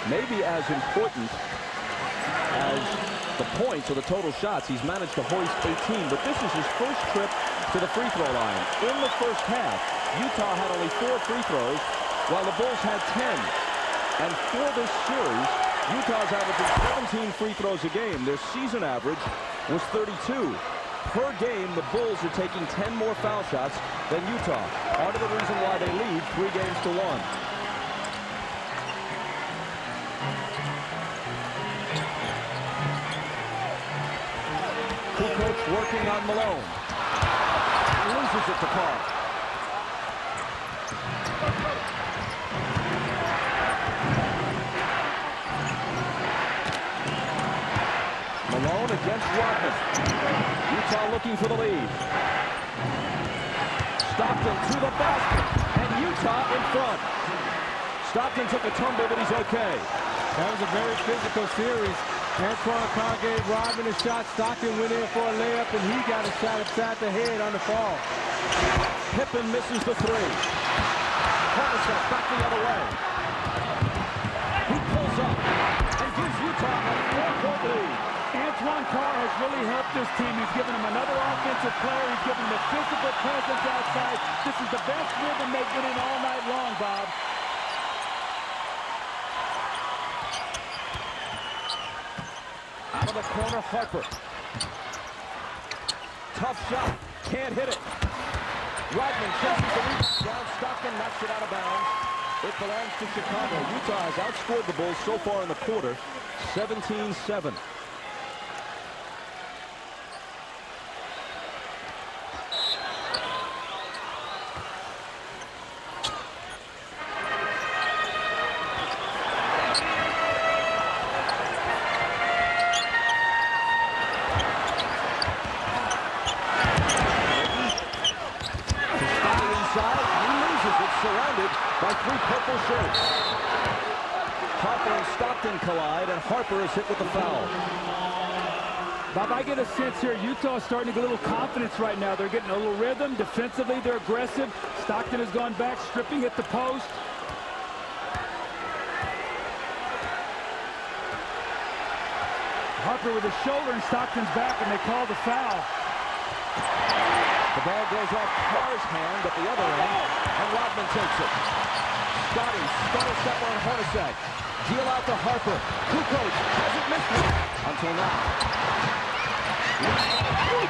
Maybe as important as the points or the total shots, he's managed to hoist 18, but this is his first trip to the free throw line. In the first half, Utah had only 4 free throws, while the Bulls had 10. And for this series, Utah's averaging 17 free throws a game. Their season average was 32. Per game, the Bulls are taking 10 more foul shots than Utah. Part of the reason why they lead 3 games to 1. Kukoc working on Malone. Loses it to Park. Malone against Rodman. Utah looking for the lead. Stockton to the basket. And Utah in front. Stockton took a tumble, but he's okay. That was a very physical series. Antoine Carr gave Rodman a shot. Stockton went in for a layup, and he got a shot upside the head on the fall. Pippen misses the 3. Hornacek back the other way. He pulls up and gives Utah a 4-point lead. Antoine Carr has really helped this team. He's given them another offensive player. He's given them a physical presence outside. This is the best rhythm they've been in all night long, Bob. Out of the corner, Harper. Tough shot. Can't hit it. Rodman chases the rebound down. Stockton knocks it out of bounds. It belongs to Chicago. Utah has outscored the Bulls so far in the quarter, 17-7. Surrounded by 3 purple shirts. Harper and Stockton collide, and Harper is hit with the foul. Bob, I get a sense here Utah's starting to get a little confidence right now. They're getting a little rhythm. Defensively, they're aggressive. Stockton has gone back, stripping at the post. Harper with his shoulder, and Stockton's back, and they call the foul. The ball goes off Carr's hand at the other end, and Rodman takes it. Scotty, stutter stepper on Hornacek. Deal out to Harper. Kukoc hasn't missed it until now.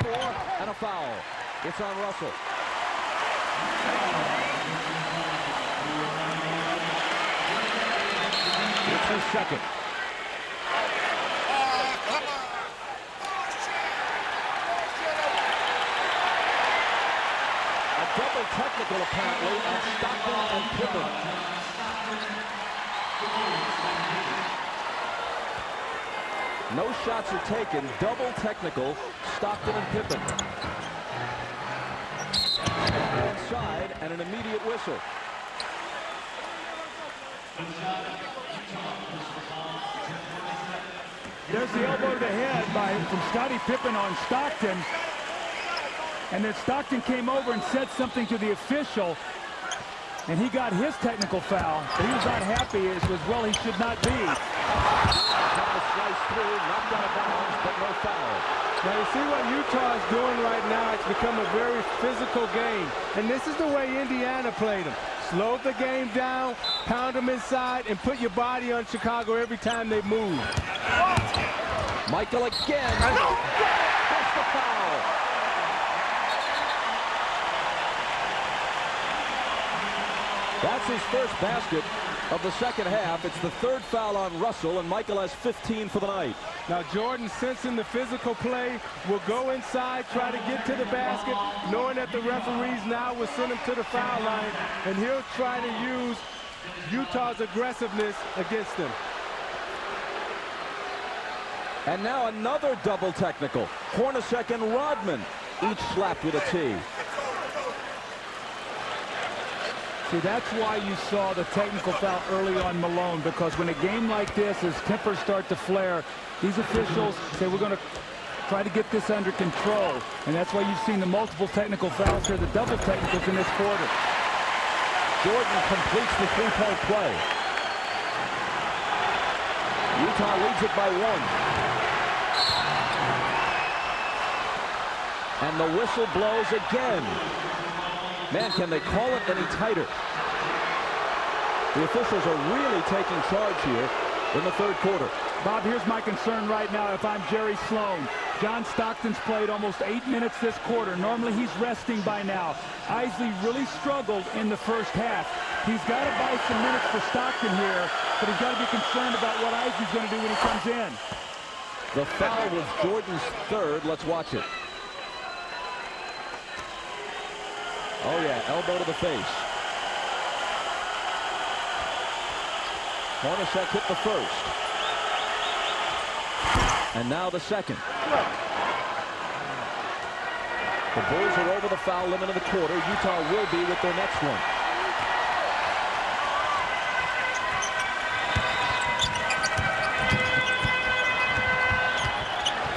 4 and a foul. It's on Russell. It's his second. Double technical, apparently, on Stockton and Pippen. No shots are taken. Double technical, Stockton and Pippen. side and an immediate whistle. There's the elbow to the head from Scottie Pippen on Stockton. And then Stockton came over and said something to the official. And he got his technical foul. But he was not happy, as well he should not be. Trying to slice through, knocked out of bounds, but no foul. Now you see what Utah is doing right now. It's become a very physical game. And this is the way Indiana played them. Slow the game down, pound them inside, and put your body on Chicago every time they move. Michael again. That's the foul. That's his first basket of the second half. It's the third foul on Russell, and Michael has 15 for the night. Now Jordan, sensing the physical play, will go inside, try to get to the basket, knowing that the referees now will send him to the foul line, and he'll try to use Utah's aggressiveness against him. And now another double technical. Hornacek and Rodman each slapped with a T. See, that's why you saw the technical foul early on Malone, because when a game like this, as tempers start to flare, these officials say we're going to try to get this under control. And that's why you've seen the multiple technical fouls here, the double technicals in this quarter. Jordan completes the three-point play. Utah leads it by 1. And the whistle blows again. Man, can they call it any tighter? The officials are really taking charge here in the third quarter. Bob, here's my concern right now if I'm Jerry Sloan. John Stockton's played almost 8 minutes this quarter. Normally he's resting by now. Isley really struggled in the first half. He's got to buy some minutes for Stockton here, but he's got to be concerned about what Isley's going to do when he comes in. The foul was Jordan's third. Let's watch it. Oh, yeah, elbow to the face. Hornacek hit the first. And now the second. The Bulls are over the foul limit of the quarter. Utah will be with their next one.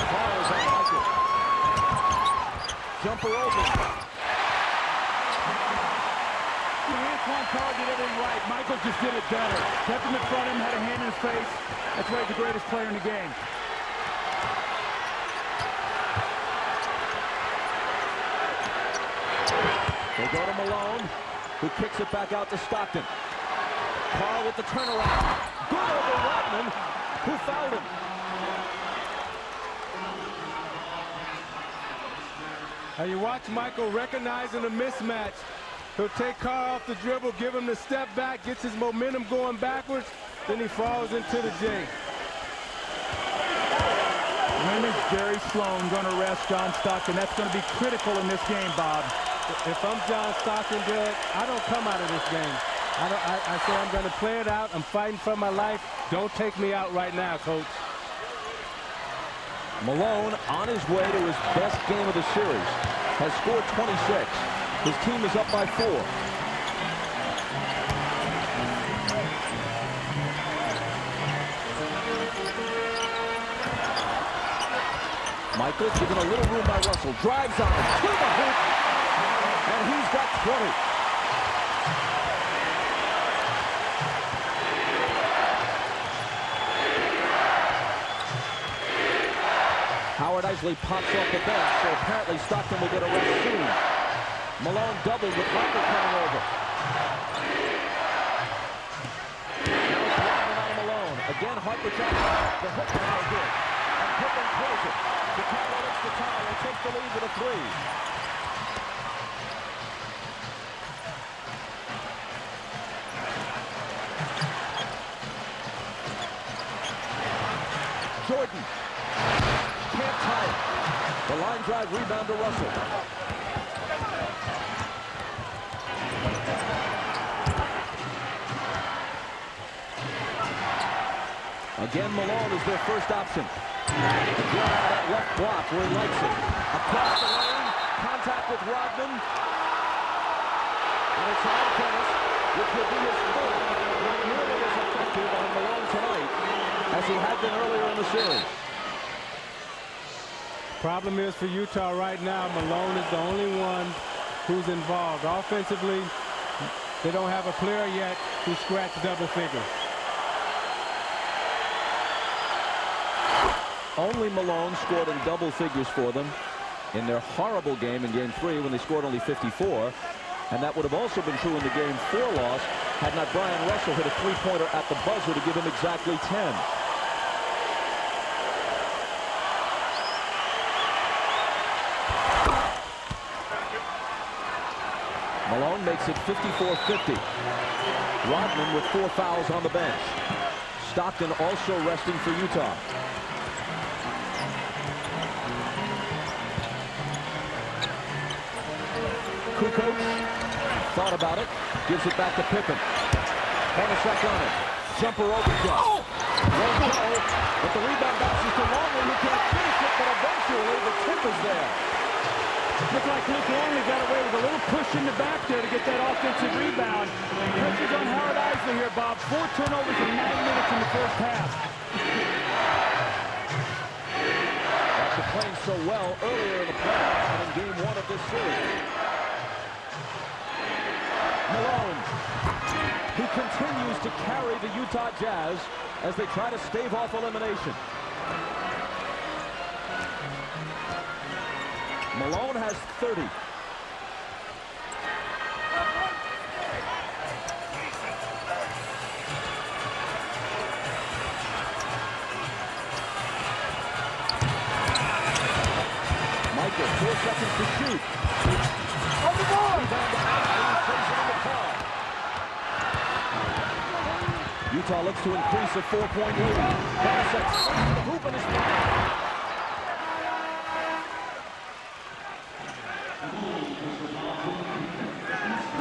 Carl's on Michael. Jumper over. Antoine Carl did everything right. Michael just did it better. Kept him in front of him, had a hand in his face. That's why he's the greatest player in the game. They go to Malone, who kicks it back out to Stockton. Carl with the turnaround. Good over Rodman, who fouled him. Now you watch Michael recognizing a mismatch. He'll take Carl off the dribble, give him the step back, gets his momentum going backwards, then he falls into the J. When is Jerry Sloan going to rest John Stockton? That's going to be critical in this game, Bob. If I'm John Stockton, Bill, I don't come out of this game. I say I'm going to play it out. I'm fighting for my life. Don't take me out right now, Coach. Malone, on his way to his best game of the series, has scored 26. His team is up by 4. Michael's given a little room by Russell. Drives on it to the hoop. And he's got 20. Howard Isley pops off the bench, so apparently Stockton will get a rest soon. Malone doubled with Harper coming over. Now it's Rodman on Malone. Again, Harper tries the hook is no good. And Pippen closes it. Chicago looks the tie and takes the lead with a 3. Jordan can't tie it. The line drive rebound to Russell. Again, Malone is their first option. Again, out of that left block where he likes it. Across the lane, contact with Rodman. And it's on Dennis, which will be his fourth, not nearly as effective on Malone tonight as he had been earlier in the series. Problem is for Utah right now, Malone is the only one who's involved. Offensively, they don't have a player yet who scratched double figures. Only Malone scored in double figures for them in their horrible game in Game 3 when they scored only 54. And that would have also been true in the Game 4 loss had not Brian Russell hit a three-pointer at the buzzer to give him exactly 10. Malone makes it 54-50. Rodman with 4 fouls on the bench. Stockton also resting for Utah. Kukoc thought about it, gives it back to Pippen. Hornacek on it. Jumper overjump. Won't go, but the rebound bounces to Longley, who can't finish it, but eventually the tip is there. Looked like Luke Longley got away with a little push in the back there to get that offensive rebound. Pressure's on Howard Eisley here, Bob. 4 turnovers in 9 minutes in the first half. After playing so well earlier in the playoffs and in Game 1 of this series. Malone, who continues to carry the Utah Jazz as they try to stave off elimination. Malone has 30. Michael, 4 seconds to shoot. On the board! Utah looks to increase a 4-point lead. Hornacek slams the hoop and is fouled.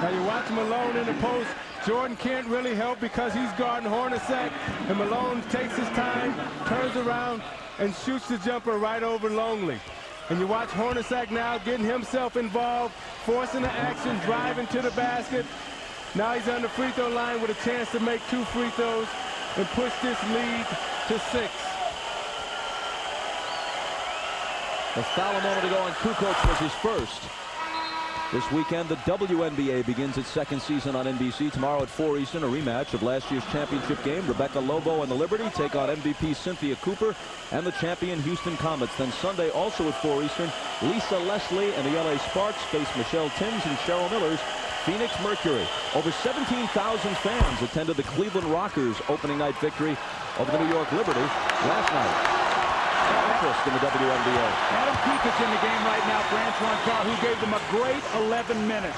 Now you watch Malone in the post. Jordan can't really help because he's guarding Hornacek, and Malone takes his time, turns around, and shoots the jumper right over Longley. And you watch Hornacek now getting himself involved, forcing the action, driving to the basket. Now he's on the free throw line with a chance to make 2 free throws and push this lead to 6. The foul a moment ago on Kukoc was his first. This weekend, the WNBA begins its second season on NBC. Tomorrow at 4 Eastern, a rematch of last year's championship game. Rebecca Lobo and the Liberty take on MVP Cynthia Cooper and the champion Houston Comets. Then Sunday, also at 4 Eastern, Lisa Leslie and the LA Sparks face Michelle Timms and Cheryl Miller's Phoenix Mercury. Over 17,000 fans attended the Cleveland Rockers opening night victory over the New York Liberty last night. Interest in the WNBA. Adam Keith is in the game right now for Antoine Carr, who gave them a great 11 minutes.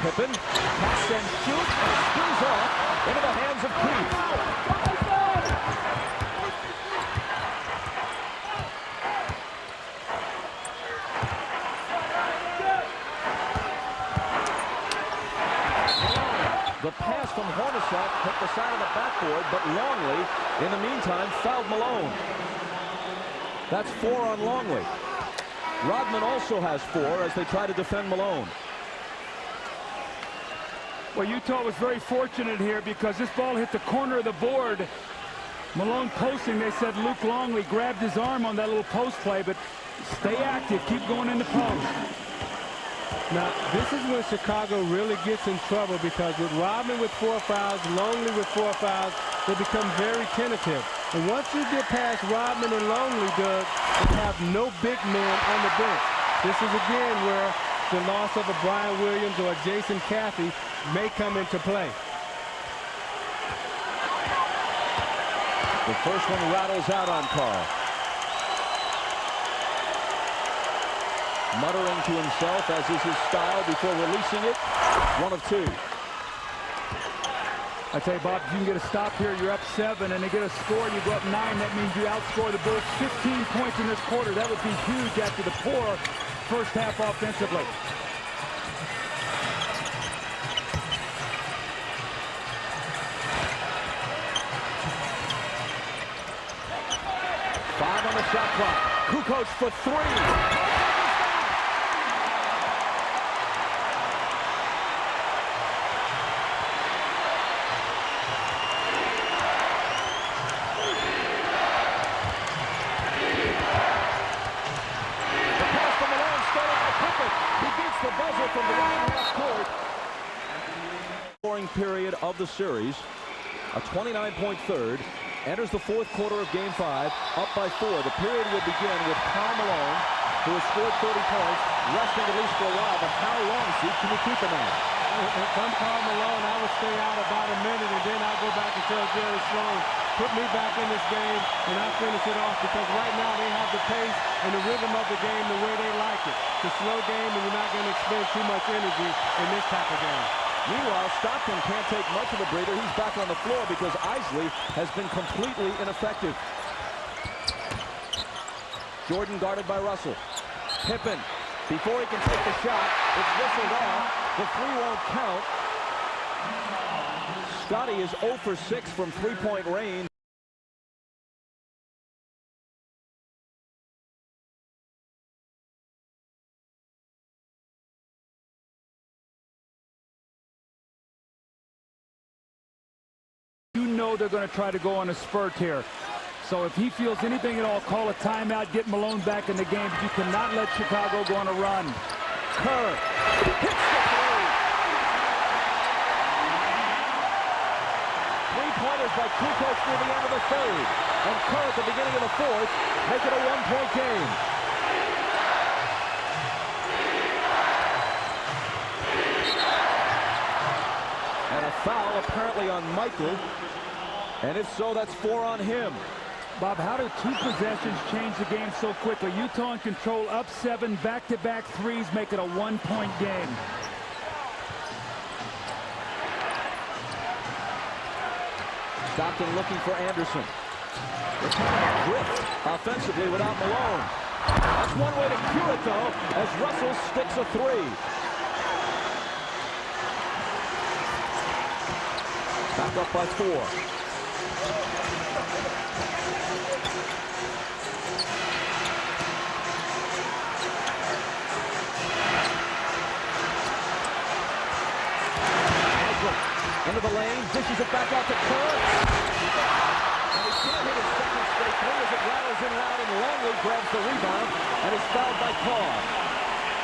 Pippen, pass and shoot, and it spins off into the hands of Keith. The pass from Hornacek hit the side of the backboard, but Longley, in the meantime, fouled Malone. That's 4 on Longley. Rodman also has 4 as they try to defend Malone. Well, Utah was very fortunate here because this ball hit the corner of the board. Malone posting, they said Luke Longley grabbed his arm on that little post play, but stay active, keep going in the post. Now, this is when Chicago really gets in trouble because with Rodman with 4 fouls, Longley with 4 fouls, they become very tentative. And once you get past Rodman and Longley, Doug, they have no big man on the bench. This is again where the loss of a Brian Williams or a Jason Caffey may come into play. The first one rattles out on Carr. Muttering to himself, as is his style, before releasing it. 1 of 2. I tell you, Bob, if you can get a stop here, you're up 7, and they get a score, you go up 9. That means you outscore the Bulls 15 points in this quarter. That would be huge after the poor first half offensively. the shot clock. Kukoc for three. From the right half court. Scoring period of the series. A 29-point third. Enters the fourth quarter of Game 5. Up by 4. The period will begin with Karl Malone, who has scored 30 points, resting at least for a while. But how long, Steve, can you keep him out? If I'm Karl Malone, I would stay out about a minute, and then I'll go back and tell Jerry Sloan, put me back in this game, and I'll finish it off, because right now they have the pace and the rhythm of the game the way they like it. It's a slow game, and you're not going to expend too much energy in this type of game. Meanwhile, Stockton can't take much of a breather. He's back on the floor because Isley has been completely ineffective. Jordan guarded by Russell. Pippen, before he can take the shot, it's whistled off. The three won't count. Scotty is 0 for 6 from three-point range. You know they're going to try to go on a spurt here. So if he feels anything at all, call a timeout, get Malone back in the game. But you cannot let Chicago go on a run. Kerr hits the three. Three-pointers by Kukoc near the end of the third. And Kerr at the beginning of the fourth make it a one-point game. And a foul apparently on Michael. And if so, that's 4 on him. Bob, how do two possessions change the game so quickly? Utah in control, up 7, back-to-back threes, make it a one-point game. Stockton looking for Anderson. They're kind of drift offensively without Malone. That's one way to cure it, though, as Russell sticks a three. Back up by 4. Into the lane, dishes it back out to Kerr. And he can't hit his second straight three as it rattles in and out, and Longley grabs the rebound and is fouled by Carr.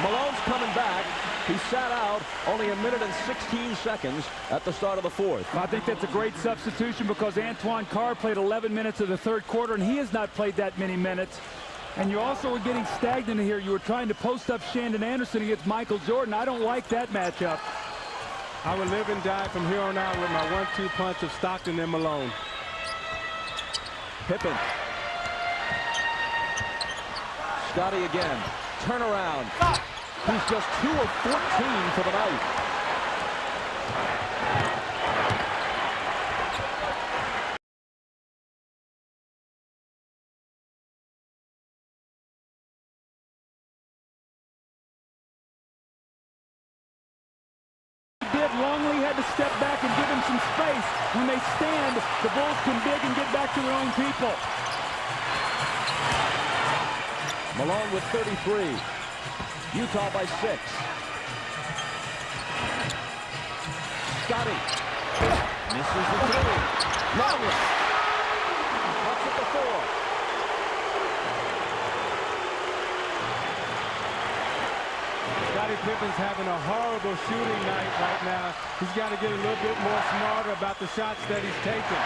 Malone's coming back. He sat out only a minute and 16 seconds at the start of the fourth. I think that's a great substitution because Antoine Carr played 11 minutes of the third quarter, and he has not played that many minutes. And you also were getting stagnant here. You were trying to post up Shandon Anderson against Michael Jordan. I don't like that matchup. I would live and die from here on out with my 1-2 punch of Stockton and Malone. Pippen. Scotty again. Turnaround. He's just 2 of 14 for the night. Longley had to step back and give him some space. When they stand, the Bulls can dig and get back to their own people. Malone with 33. Utah by 6. Scotty misses the three. Longley puts it to 4. Scottie Pippen's having a horrible shooting night right now. He's got to get a little bit more smarter about the shots that he's taking.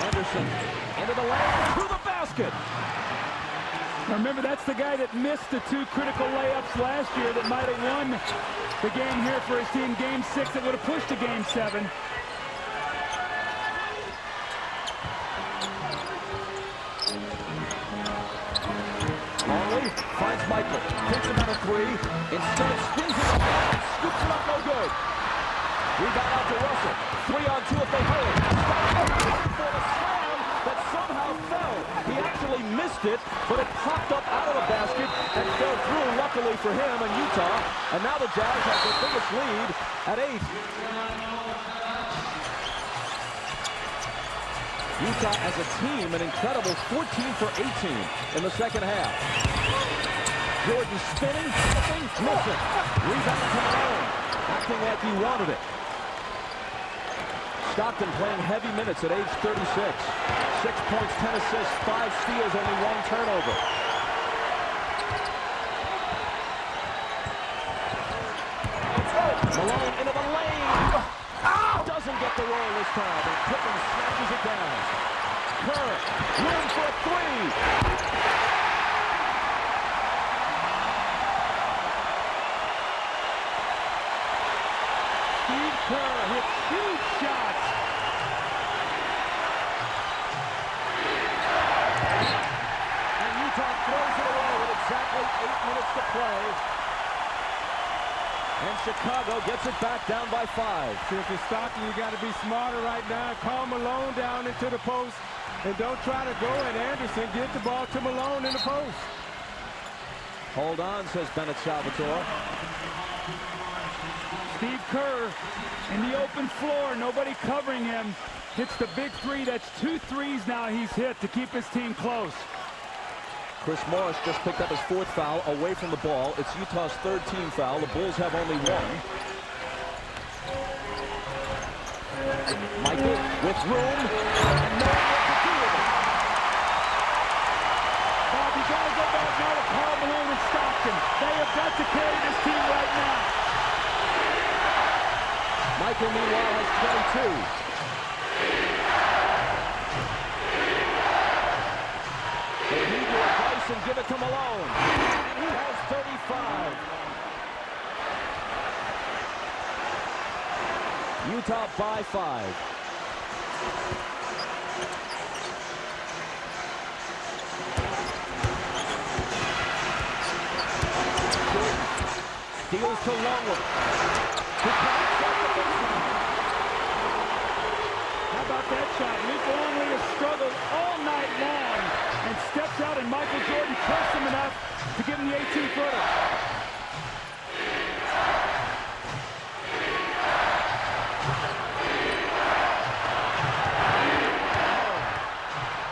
Anderson into the lane, to the basket. Now remember, that's the guy that missed the 2 critical layups last year that might have won the game here for his team. Game 6 that would have pushed to Game 7. Longley finds Michael, takes him on a 3, instead spins it up and scoops it up, no good. Rebound out to Russell, 3 on 2 if they hurry. For a slam that somehow fell. He actually missed it, but it popped up out of the basket and fell through, luckily for him and Utah. And now the Jazz have their biggest lead at 8. Utah as a team, an incredible 14 for 18 in the second half. Jordan spinning, missing. Rebound to Malone, acting like he wanted it. Stockton playing heavy minutes at age 36. 6 points, 10 assists, 5 steals, only 1 turnover. Malone into the lane. Doesn't get the roll this time, and Pippen snatches it down. Kerr, room for a three. Steve Kerr hits huge shots. And Utah throws it away with exactly 8 minutes to play. And Chicago gets it back down by 5. See, if you're Stockton, you got to be smarter right now. Call Malone down into the post, and don't try to go at Anderson. Get the ball to Malone in the post. Hold on, says Bennett Salvatore. Steve Kerr in the open floor, nobody covering him. Hits the big three. That's 2 threes now he's hit to keep his team close. Chris Morris just picked up his 4th foul away from the ball. It's Utah's 3rd team foul. The Bulls have only 1. Michael with room. And no one to do with it. Bob, you got to go back now to Karl Malone and Stockton. They have got to carry this team right now. Michael, meanwhile, has 22. They need your advice and give it to Malone. And he has 35. Utah by 5. Steals to Longwood. How about that shot? Luke Longley has struggled all night long and steps out, and Michael Jordan trusts him enough to give him the 18-footer.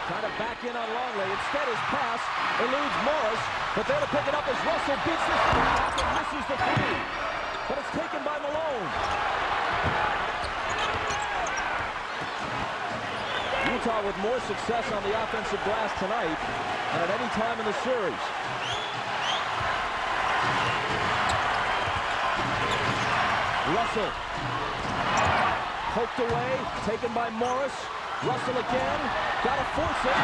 Trying to back in on Longley. Instead, his pass eludes Morris, but there to pick it up as Russell beats this back and misses the three. But it's taken by Malone. Utah with more success on the offensive glass tonight than at any time in the series. Russell. Poked away, taken by Morris. Russell again. Gotta force it.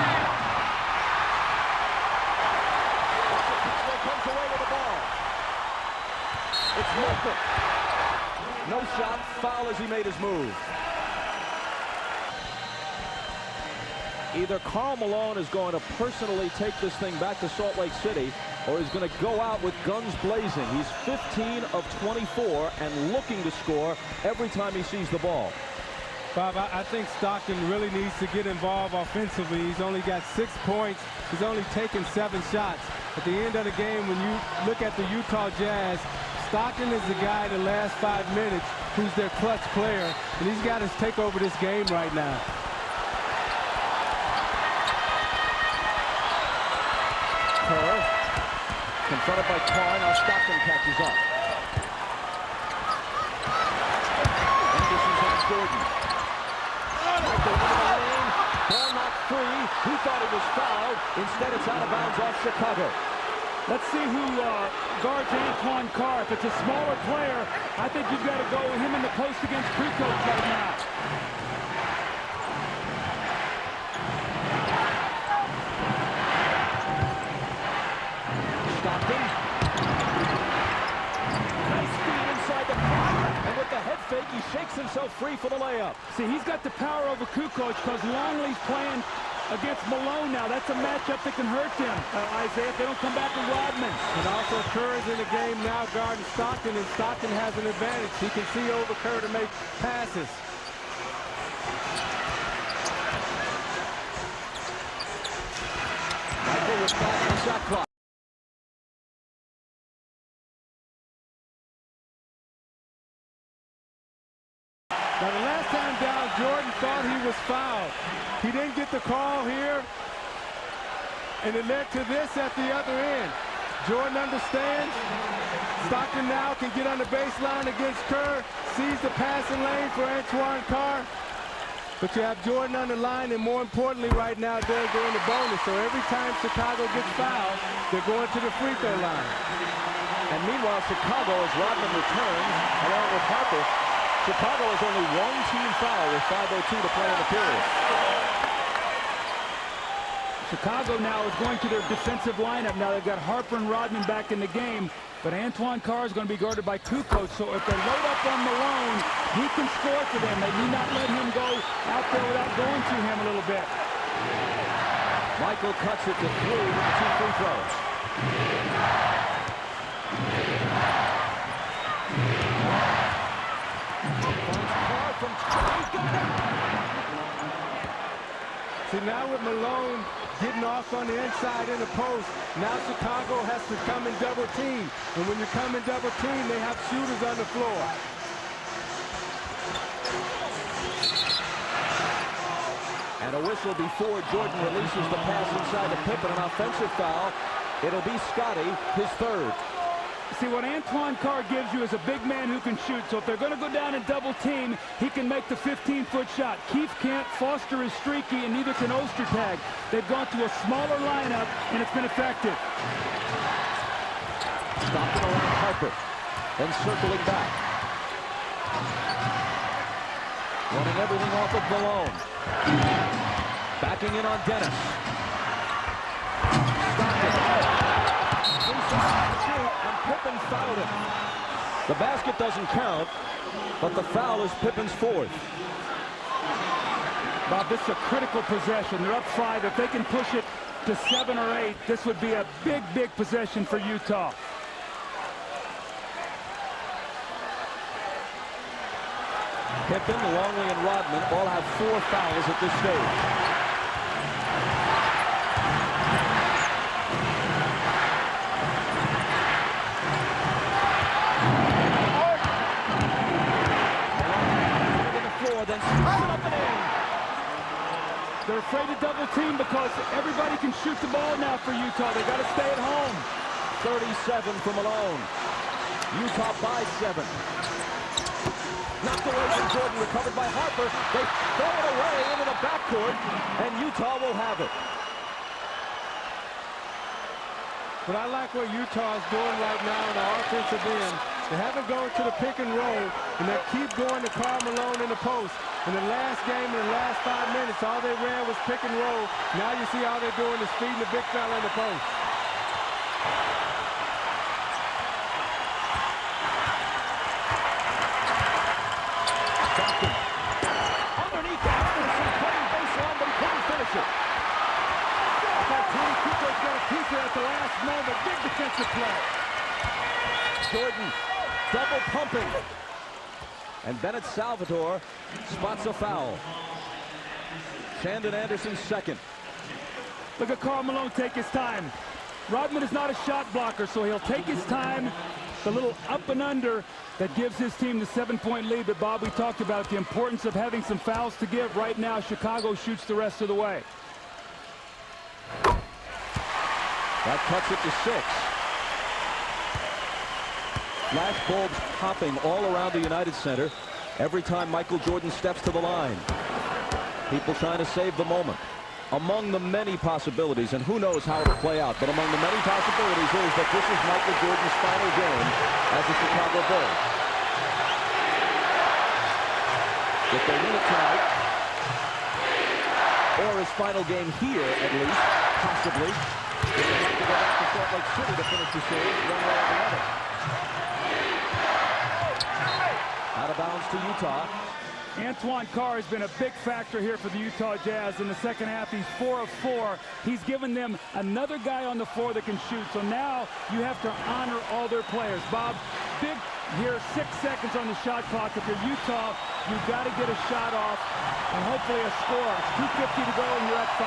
Russell comes away with the ball. It's Michael. No shot, foul as he made his move. Either Karl Malone is going to personally take this thing back to Salt Lake City, or he's going to go out with guns blazing. He's 15 of 24 and looking to score every time he sees the ball. Bob, I think Stockton really needs to get involved offensively. He's only got 6 points. He's only taken 7 shots. At the end of the game, when you look at the Utah Jazz, Stockton is the guy in the last 5 minutes who's their clutch player, and he's got to take over this game right now. Kerr, confronted by Carr, now Stockton catches up. Anderson's on Jordan. Michael in the lane, ball not free. He thought it was fouled. Instead, it's out of bounds off Chicago. Let's see who guards Antoine Carr. If it's a smaller player, I think you've got to go with him in the post against Kukoc right now. Stockton. Nice feed inside the block. And with the head fake, he shakes himself free for the layup. See, he's got the power over Kukoc because Longley's playing against Malone now. That's a matchup that can hurt them, Isaiah, if they don't come back with Rodman. And also Kerr is in the game now guarding Stockton, and Stockton has an advantage. He can see over Kerr to make passes. Michael with 5 on the shot clock. Now, the last time down, Jordan thought he was fouled. He didn't get the call here, and it led to this at the other end. Jordan understands. Stockton now can get on the baseline against Kerr, sees the passing lane for Antoine Carr. But you have Jordan on the line, and more importantly right now, they're going to bonus. So every time Chicago gets fouled, they're going to the free throw line. And meanwhile, Chicago, as Rodman returns, along with Harper, Chicago has only one team foul with 5:02 to play in the period. Chicago now is going to their defensive lineup. Now they've got Harper and Rodman back in the game, but Antoine Carr is going to be guarded by Kukoc. So if they load up on Malone, he can score for them. They need not let him go out there without going to him a little bit. Michael cuts it to 3 with the 2 free throws. Finds Carr from 20. Got it! See, now with Malone getting off on the inside in the post, now Chicago has to come and double team. And when you come and double team, they have shooters on the floor. And a whistle before Jordan releases the pass inside to Pippen. An offensive foul. It'll be Scotty, his third. See, what Antoine Carr gives you is a big man who can shoot. So if they're going to go down and double team, he can make the 15-foot shot. Keith can't. Foster is streaky, and neither can Ostertag. They've gone to a smaller lineup, and it's been effective. Stopping around Harper. Then circling back. Running everything off of Malone. Backing in on Dennis. Pippen fouled him. The basket doesn't count, but the foul is Pippen's fourth. Bob, this is a critical possession. They're up 5. If they can push it to 7 or 8, this would be a big, big possession for Utah. Pippen, Longley, and Rodman all have 4 fouls at this stage. They're afraid to double team because everybody can shoot the ball now for Utah. They got to stay at home. 37 for Malone. Utah by 7. Knocked away from Jordan, recovered by Harper. They throw it away into the backcourt, and Utah will have it. But I like what Utah is doing right now on the offensive end. They haven't gone to the pick and roll, and they keep going to Karl Malone in the post. In the last game, in the last 5 minutes, all they ran was pick and roll. Now you see all they're doing is feeding the big fella in the post. Stockton. Underneath Anderson, cutting baseline, but he couldn't finish it. I thought Tony Kukoc got a piece of it at the last moment. Big defensive play. Jordan double pumping. And Bennett Salvatore spots a foul. Shandon Anderson's second. Look at Karl Malone take his time. Rodman is not a shot blocker, so he'll take his time. The little up and under that gives his team the 7-point lead. But Bob, we talked about the importance of having some fouls to give. Right now, Chicago shoots the rest of the way. That cuts it to 6. Flash bulbs popping all around the United Center every time Michael Jordan steps to the line. People trying to save the moment. Among the many possibilities, and who knows how it'll play out, but among the many possibilities is that this is Michael Jordan's final game as a Chicago Bull. If they win it tonight, or his final game here, at least, possibly, they will have to go back to Salt Lake City to finish the series one way or the other. Out of bounds to Utah. Antoine Carr has been a big factor here for the Utah Jazz. In the second half, he's 4 of 4. He's given them another guy on the floor that can shoot. So now you have to honor all their players. Bob, big here, 6 seconds on the shot clock. If you're Utah, you've got to get a shot off and hopefully a score. It's 2:50 to go and you're at 5.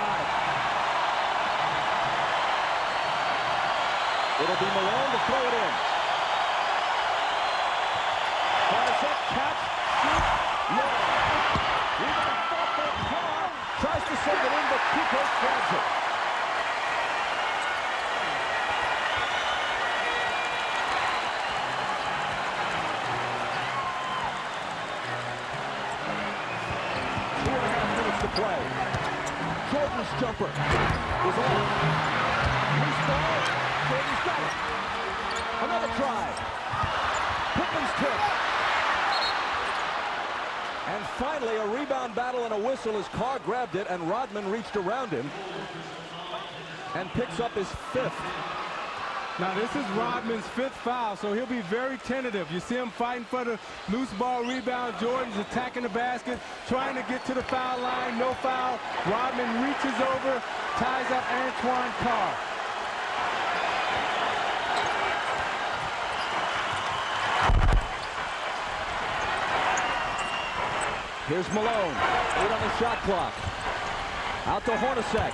It'll be Malone to throw it in. Set, catch, shoot, no. play. Jordan's jumper is off. Loose ball. Jordan's got it. Another try. Pippen's tip. And finally, a rebound battle and a whistle as Carr grabbed it, and Rodman reached around him and picks up his 5th. Now, this is Rodman's 5th foul, so he'll be very tentative. You see him fighting for the loose ball rebound. Jordan's attacking the basket, trying to get to the foul line. No foul. Rodman reaches over, ties up Antoine Carr. Here's Malone, 8 on the shot clock. Out to Hornacek.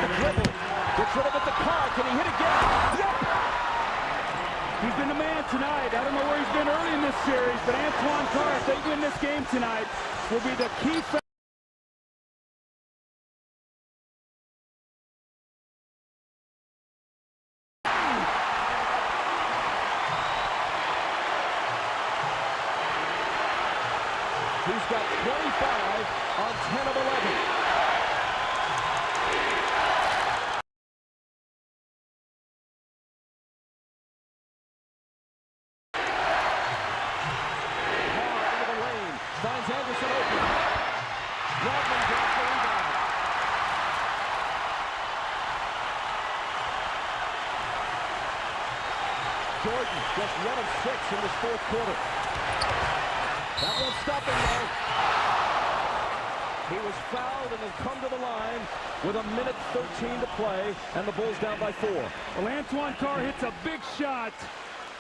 The dribble. Gets rid of it to Carr. Can he hit again? Yep! He's been the man tonight. I don't know where he's been early in this series, but Antoine Carr, if they win this game tonight, will be the key factor. He's got 25 on 10 of 11. Finds Anderson open. Rodman drops the rebound. Jordan just 1 of 6 in this 4th quarter. That won't stop him though. He was fouled and has come to the line with 1:13 to play, and the Bulls down by 4. Well, Antoine Carr hits a big shot.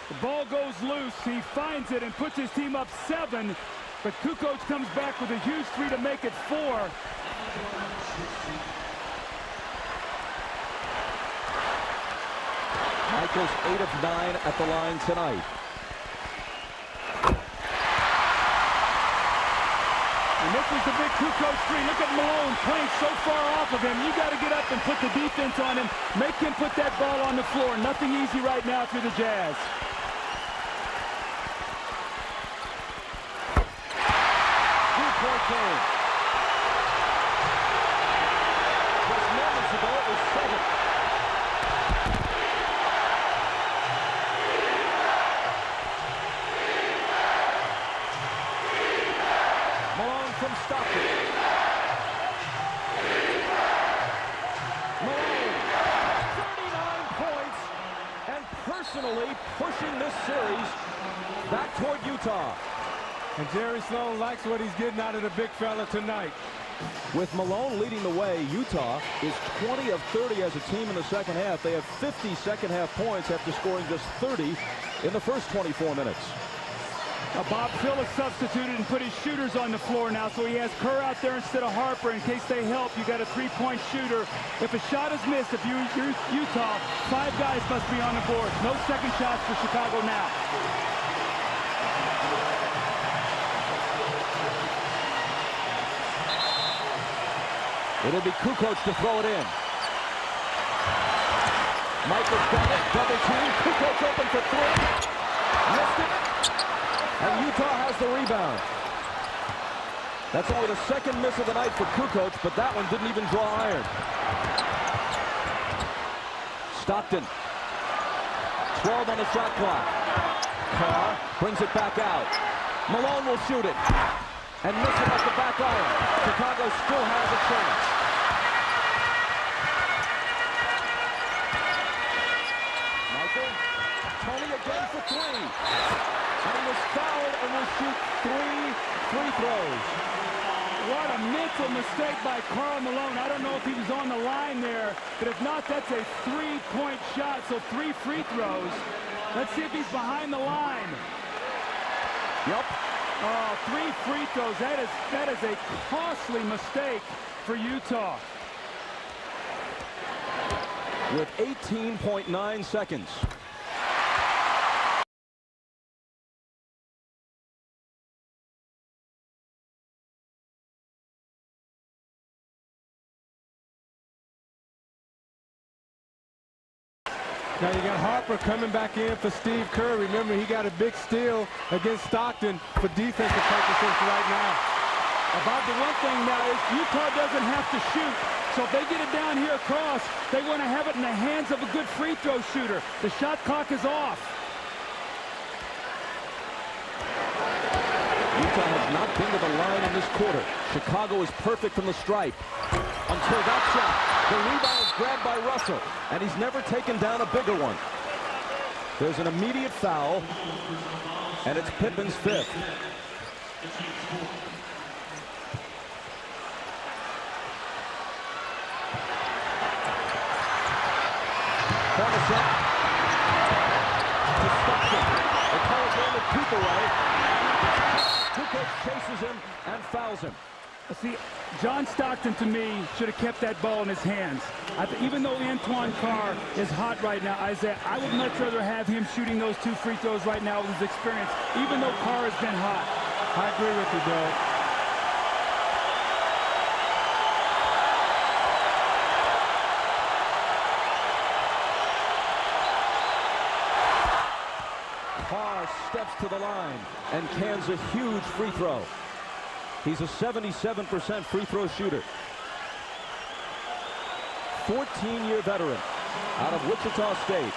The ball goes loose. He finds it and puts his team up 7. But Kukoc comes back with a huge 3 to make it 4. Michael's 8 of 9 at the line tonight. And this was the big Kukoc 3. Look at Malone playing so far off of him. You got to get up and put the defense on him. Make him put that ball on the floor. Nothing easy right now for the Jazz. Game. Just moments ago, it was 7. Malone from Stockton. Malone, 39 points, and personally pushing this series back toward Utah. And Jerry Sloan likes what he's getting out of the big fella tonight. With Malone leading the way, Utah is 20 of 30 as a team in the second half. They have 50 second-half points after scoring just 30 in the first 24 minutes. Now Bob Phillips substituted and put his shooters on the floor now, so he has Kerr out there instead of Harper in case they help. You got a 3-point shooter. If a shot is missed, if you're Utah, 5 guys must be on the board. No second shots for Chicago now. It'll be Kukoc to throw it in. Michael's got it, double team. Kukoc open for 3. Missed it. And Utah has the rebound. That's only the 2nd miss of the night for Kukoc, but that one didn't even draw iron. Stockton. 12 on the shot clock. Carr brings it back out. Malone will shoot it. And miss it at the back iron. Chicago still has a chance. Michael, Tony again for 3. And he was fouled and will shoot 3 free throws. What a mental mistake by Karl Malone. I don't know if he was on the line there, but if not, that's a 3-point shot, so 3 free throws. Let's see if he's behind the line. Yep. Oh, 3 free throws. That is a costly mistake for Utah. With 18.9 seconds. Now you got Harper coming back in for Steve Kerr. Remember, he got a big steal against Stockton for defensive purposes right now. About the one thing now is Utah doesn't have to shoot. So if they get it down here across, they want to have it in the hands of a good free throw shooter. The shot clock is off. Utah has not been to the line in this quarter. Chicago is perfect from the stripe. Until that shot. The rebound is grabbed by Russell, and he's never taken down a bigger one. There's an immediate foul, and it's Pippen's fifth. Hornacek. Destruction. They call it game of people right. Kukoc chases him and fouls him. See, John Stockton, to me, should have kept that ball in his hands. Even though Antoine Carr is hot right now, Isaiah, I would much rather have him shooting those 2 free throws right now with his experience, even though Carr has been hot. I agree with you, Bill. Carr steps to the line and cans a huge free throw. He's a 77% free throw shooter. 14-year veteran out of Wichita State.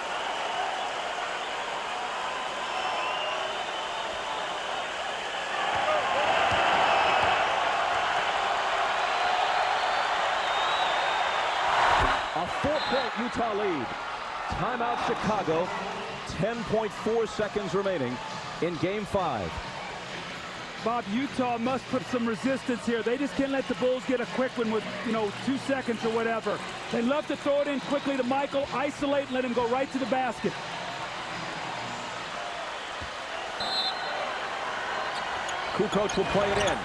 A 4-point Utah lead. Timeout Chicago. 10.4 seconds remaining in Game 5. Bob, Utah must put some resistance here. They just can't let the Bulls get a quick one with, 2 seconds or whatever. They love to throw it in quickly to Michael, isolate, and let him go right to the basket. Kukoc will play it in.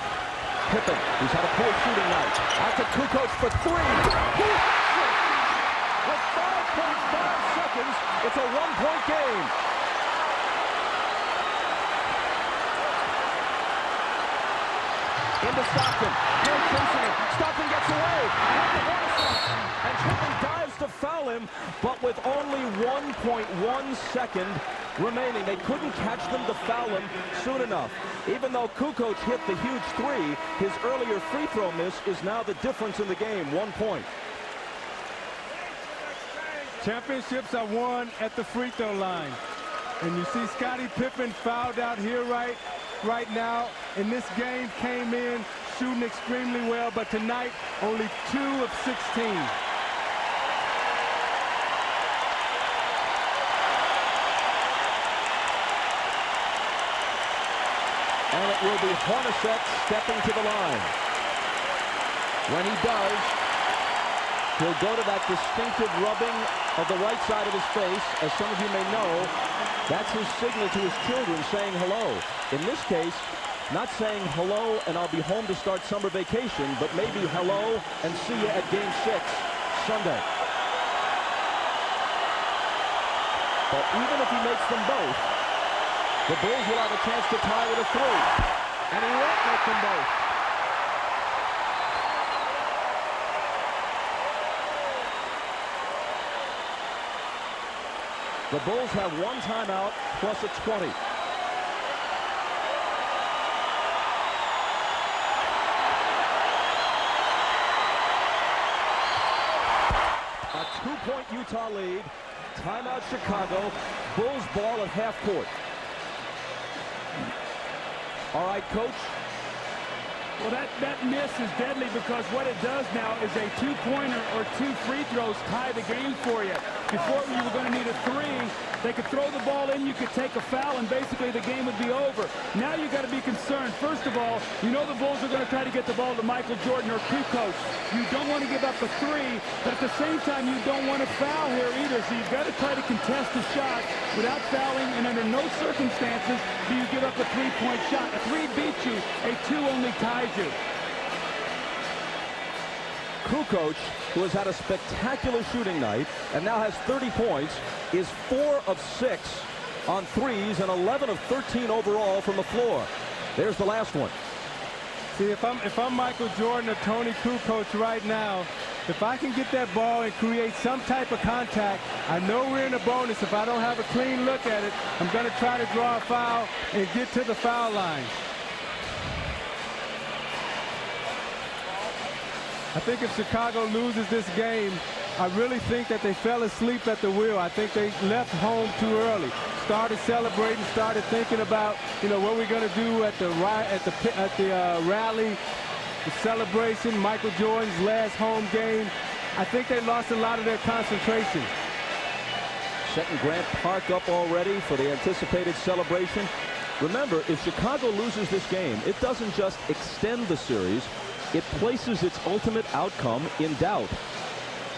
Pippen, who's had a poor shooting night. Out to Kukoc for 3. He hits it! With 5.5 seconds, it's a 1-point game. Into Stockton. No chasing him. Stockton gets away. And Pippen dives to foul him, but with only 1.1 second remaining. They couldn't catch them to foul him soon enough. Even though Kukoc hit the huge 3, his earlier free throw miss is now the difference in the game. 1 point. Championships are won at the free throw line. And you see Scottie Pippen fouled out here right now. In this game, came in shooting extremely well, but tonight only 2 of 16. And it will be Hornacek stepping to the line. When he does, he'll go to that distinctive rubbing of the right side of his face. As some of you may know, that's his signal to his children saying hello. In this case, not saying hello and I'll be home to start summer vacation, but maybe hello and see you at Game 6 Sunday. But even if he makes them both, the Bulls will have a chance to tie with a 3. And he won't make them both. The Bulls have 1 timeout plus a 20. A 2-point Utah lead. Timeout Chicago. Bulls ball at half court. All right, Coach. Well, that miss is deadly because what it does now is a 2-pointer or 2 free throws tie the game for you. Before you were going to need a 3, they could throw the ball in, you could take a foul, and basically the game would be over. Now you got to be concerned. First of all, you know the Bulls are going to try to get the ball to Michael Jordan or Kukoc. You don't want to give up a 3, but at the same time, you don't want to foul here either. So you've got to try to contest the shot without fouling, and under no circumstances do you give up a 3-point shot. A 3 beats you, a 2 only ties you. Kukoc, who has had a spectacular shooting night and now has 30 points, is 4 of 6 on threes and 11 of 13 overall from the floor. There's the last one. See, if I'm Michael Jordan or Tony Kukoc right now, if I can get that ball and create some type of contact, I know we're in a bonus. If I don't have a clean look at it, I'm going to try to draw a foul and get to the foul line. I think if Chicago loses this game, I really think that they fell asleep at the wheel. I think they left home too early. Started celebrating, started thinking about, what we're going to do at the rally, the celebration, Michael Jordan's last home game. I think they lost a lot of their concentration. Setting Grant Park up already for the anticipated celebration. Remember, if Chicago loses this game, it doesn't just extend the series, it places its ultimate outcome in doubt.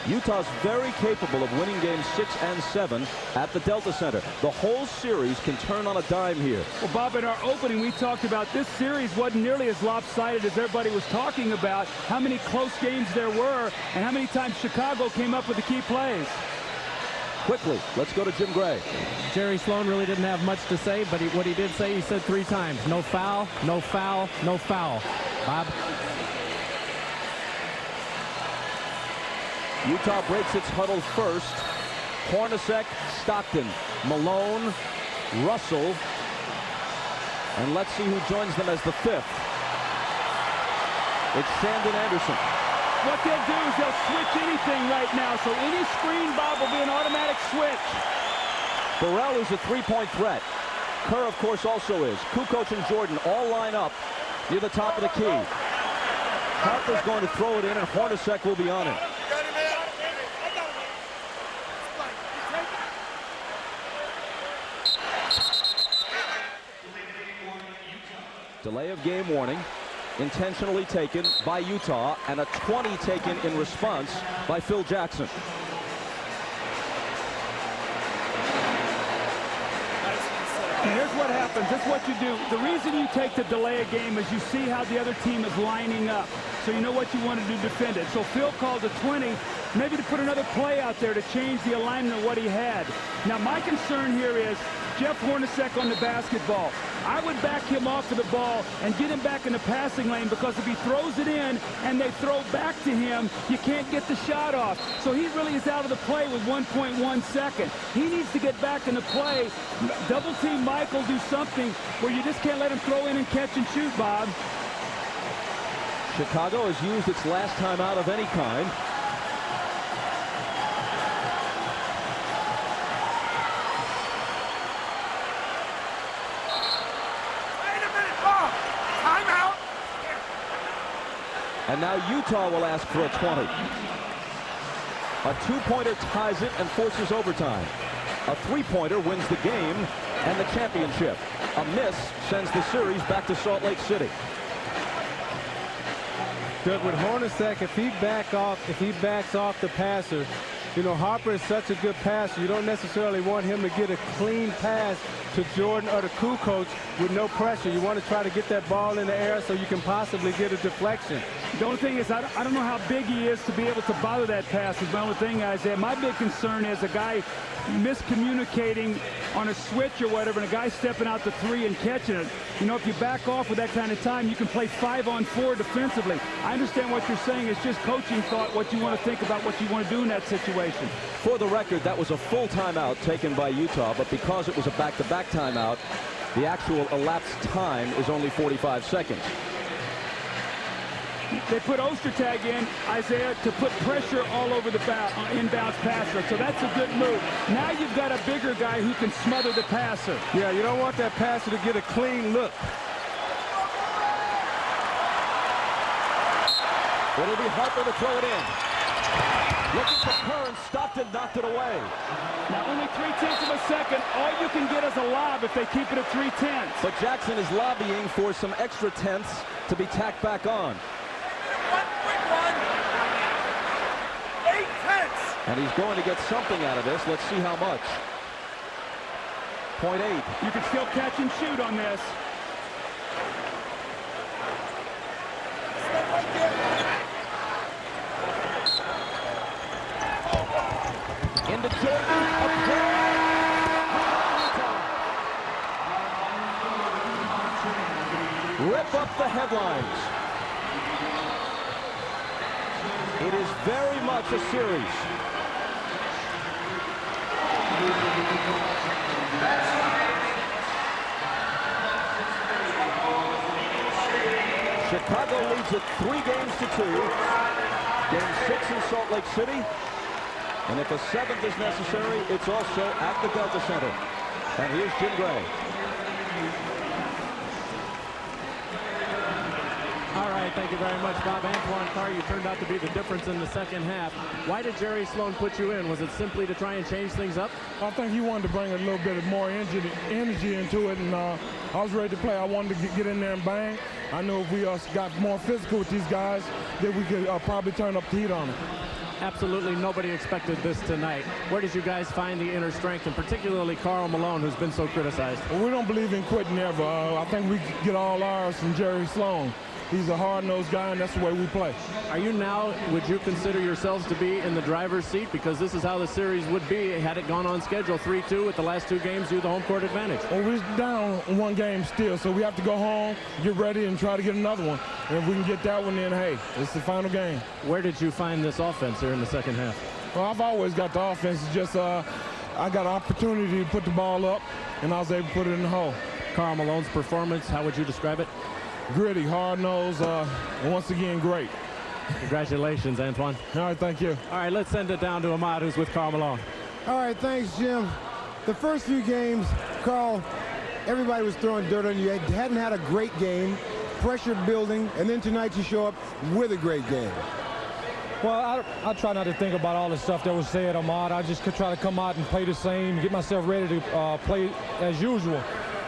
Utah's very capable of winning games 6 and 7 at the Delta Center. The whole series can turn on a dime here. Well, Bob, in our opening, we talked about this series wasn't nearly as lopsided as everybody was talking about, how many close games there were, and how many times Chicago came up with the key plays. Quickly, let's go to Jim Gray. Jerry Sloan really didn't have much to say, but what he did say, he said 3 times. No foul, no foul, no foul. Bob? Utah breaks its huddle first. Hornacek, Stockton, Malone, Russell. And let's see who joins them as the 5th. It's Shandon Anderson. What they'll do is they'll switch anything right now. So any screen, Bob, will be an automatic switch. Burrell is a 3-point threat. Kerr, of course, also is. Kukoc and Jordan all line up near the top of the key. Harper's going to throw it in, and Hornacek will be on it. Delay of game warning, intentionally taken by Utah, and a 20 taken in response by Phil Jackson. Here's what happens. That's what you do. The reason you take the delay of game is you see how the other team is lining up. So you know what you want to do, defend it. So Phil called a 20, maybe to put another play out there to change the alignment of what he had. Now my concern here is Jeff Hornacek on the basketball. I would back him off of the ball and get him back in the passing lane, because if he throws it in and they throw back to him, you can't get the shot off. So he really is out of the play with 1.1 second. He needs to get back in the play. Double team Michael, do something where you just can't let him throw in and catch and shoot, Bob. Chicago has used its last time out of any kind. And now Utah will ask for a 20. A 2-pointer ties it and forces overtime. A 3-pointer wins the game and the championship. A miss sends the series back to Salt Lake City. Doug, with Hornacek, if he backs off the passer, Harper is such a good passer. You don't necessarily want him to get a clean pass to Jordan or to Kukoc with no pressure. You want to try to get that ball in the air so you can possibly get a deflection. The only thing is, I don't know how big he is to be able to bother that pass. Is my only thing, Isaiah. My big concern is a guy miscommunicating on a switch or whatever, and a guy stepping out to 3 and catching it. If you back off with that kind of time, you can play 5-on-4 defensively. I understand what you're saying. It's just coaching thought, what you want to think about, what you want to do in that situation. For the record, that was a full timeout taken by Utah, but because it was a back-to-back timeout, the actual elapsed time is only 45 seconds. They put Ostertag in, Isaiah, to put pressure all over the inbounds passer. So that's a good move. Now you've got a bigger guy who can smother the passer. Yeah, you don't want that passer to get a clean look. It'll be Harper to throw it in. Looking for Kerr, and Stockton knocked it away. Now only 3/10 of a second. All you can get is a lob if they keep it at 3/10. But Jackson is lobbying for some extra tenths to be tacked back on. 8/10. And he's going to get something out of this. Let's see how much. 0.8. You can still catch and shoot on this. Into Jordan. Rip up the headlines. It is very much a series. Chicago leads it 3 games to 2. Game 6 in Salt Lake City. And if a 7th is necessary, it's also at the Delta Center. And here's Jim Gray. All right, thank you very much, Bob. Antoine Carr, you turned out to be the difference in the second half. Why did Jerry Sloan put you in? Was it simply to try and change things up? I think he wanted to bring a little bit of more energy into it, and I was ready to play. I wanted to get in there and bang. I knew if we got more physical with these guys, that we could probably turn up the heat on them. Absolutely nobody expected this tonight. Where did you guys find the inner strength, and particularly Karl Malone, who's been so criticized? Well, we don't believe in quitting ever. I think we get all ours from Jerry Sloan. He's a hard-nosed guy, and that's the way we play. Are you now, would you consider yourselves to be in the driver's seat? Because this is how the series would be had it gone on schedule 3-2 with the last 2 games, you the home court advantage. Well, we're down 1 game still, so we have to go home, get ready, and try to get another one. And if we can get that one, then, hey, it's the final game. Where did you find this offense here in the second half? Well, I've always got the offense. It's just I got an opportunity to put the ball up, and I was able to put it in the hole. Karl Malone's performance, how would you describe it? Gritty, hard-nosed, and once again, great. Congratulations, Antoine. All right, thank you. All right, let's send it down to Ahmad, who's with Karl Malone. All right, thanks, Jim. The first few games, Karl, everybody was throwing dirt on you. You hadn't had a great game, pressure building, and then tonight you show up with a great game. Well, I try not to think about all the stuff that was said, Ahmad. I just could try to come out and play the same, get myself ready to play as usual.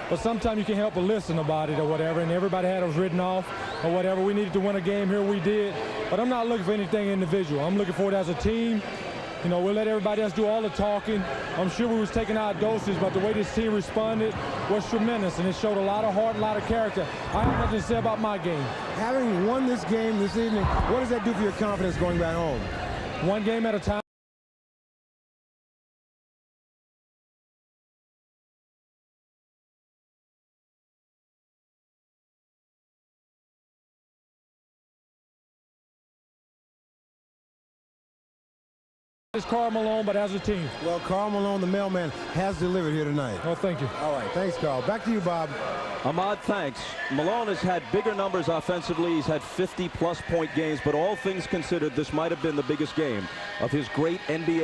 But sometimes you can't help but listen about it or whatever, and everybody had us written off or whatever. We needed to win a game here, we did. But I'm not looking for anything individual. I'm looking for it as a team. You know, we'll let everybody else do all the talking. I'm sure we was taking our doses, but the way this team responded was tremendous, and it showed a lot of heart, a lot of character. I have nothing to say about my game. Having won this game this evening, what does that do for your confidence going back home? 1 game at a time. It's Karl Malone, but as a team. Well, Karl Malone, the mailman, has delivered here tonight. Oh, thank you. All right, thanks, Karl. Back to you, Bob. Ahmad, thanks. Malone has had bigger numbers offensively. He's had 50-plus point games, but all things considered, this might have been the biggest game of his great NBA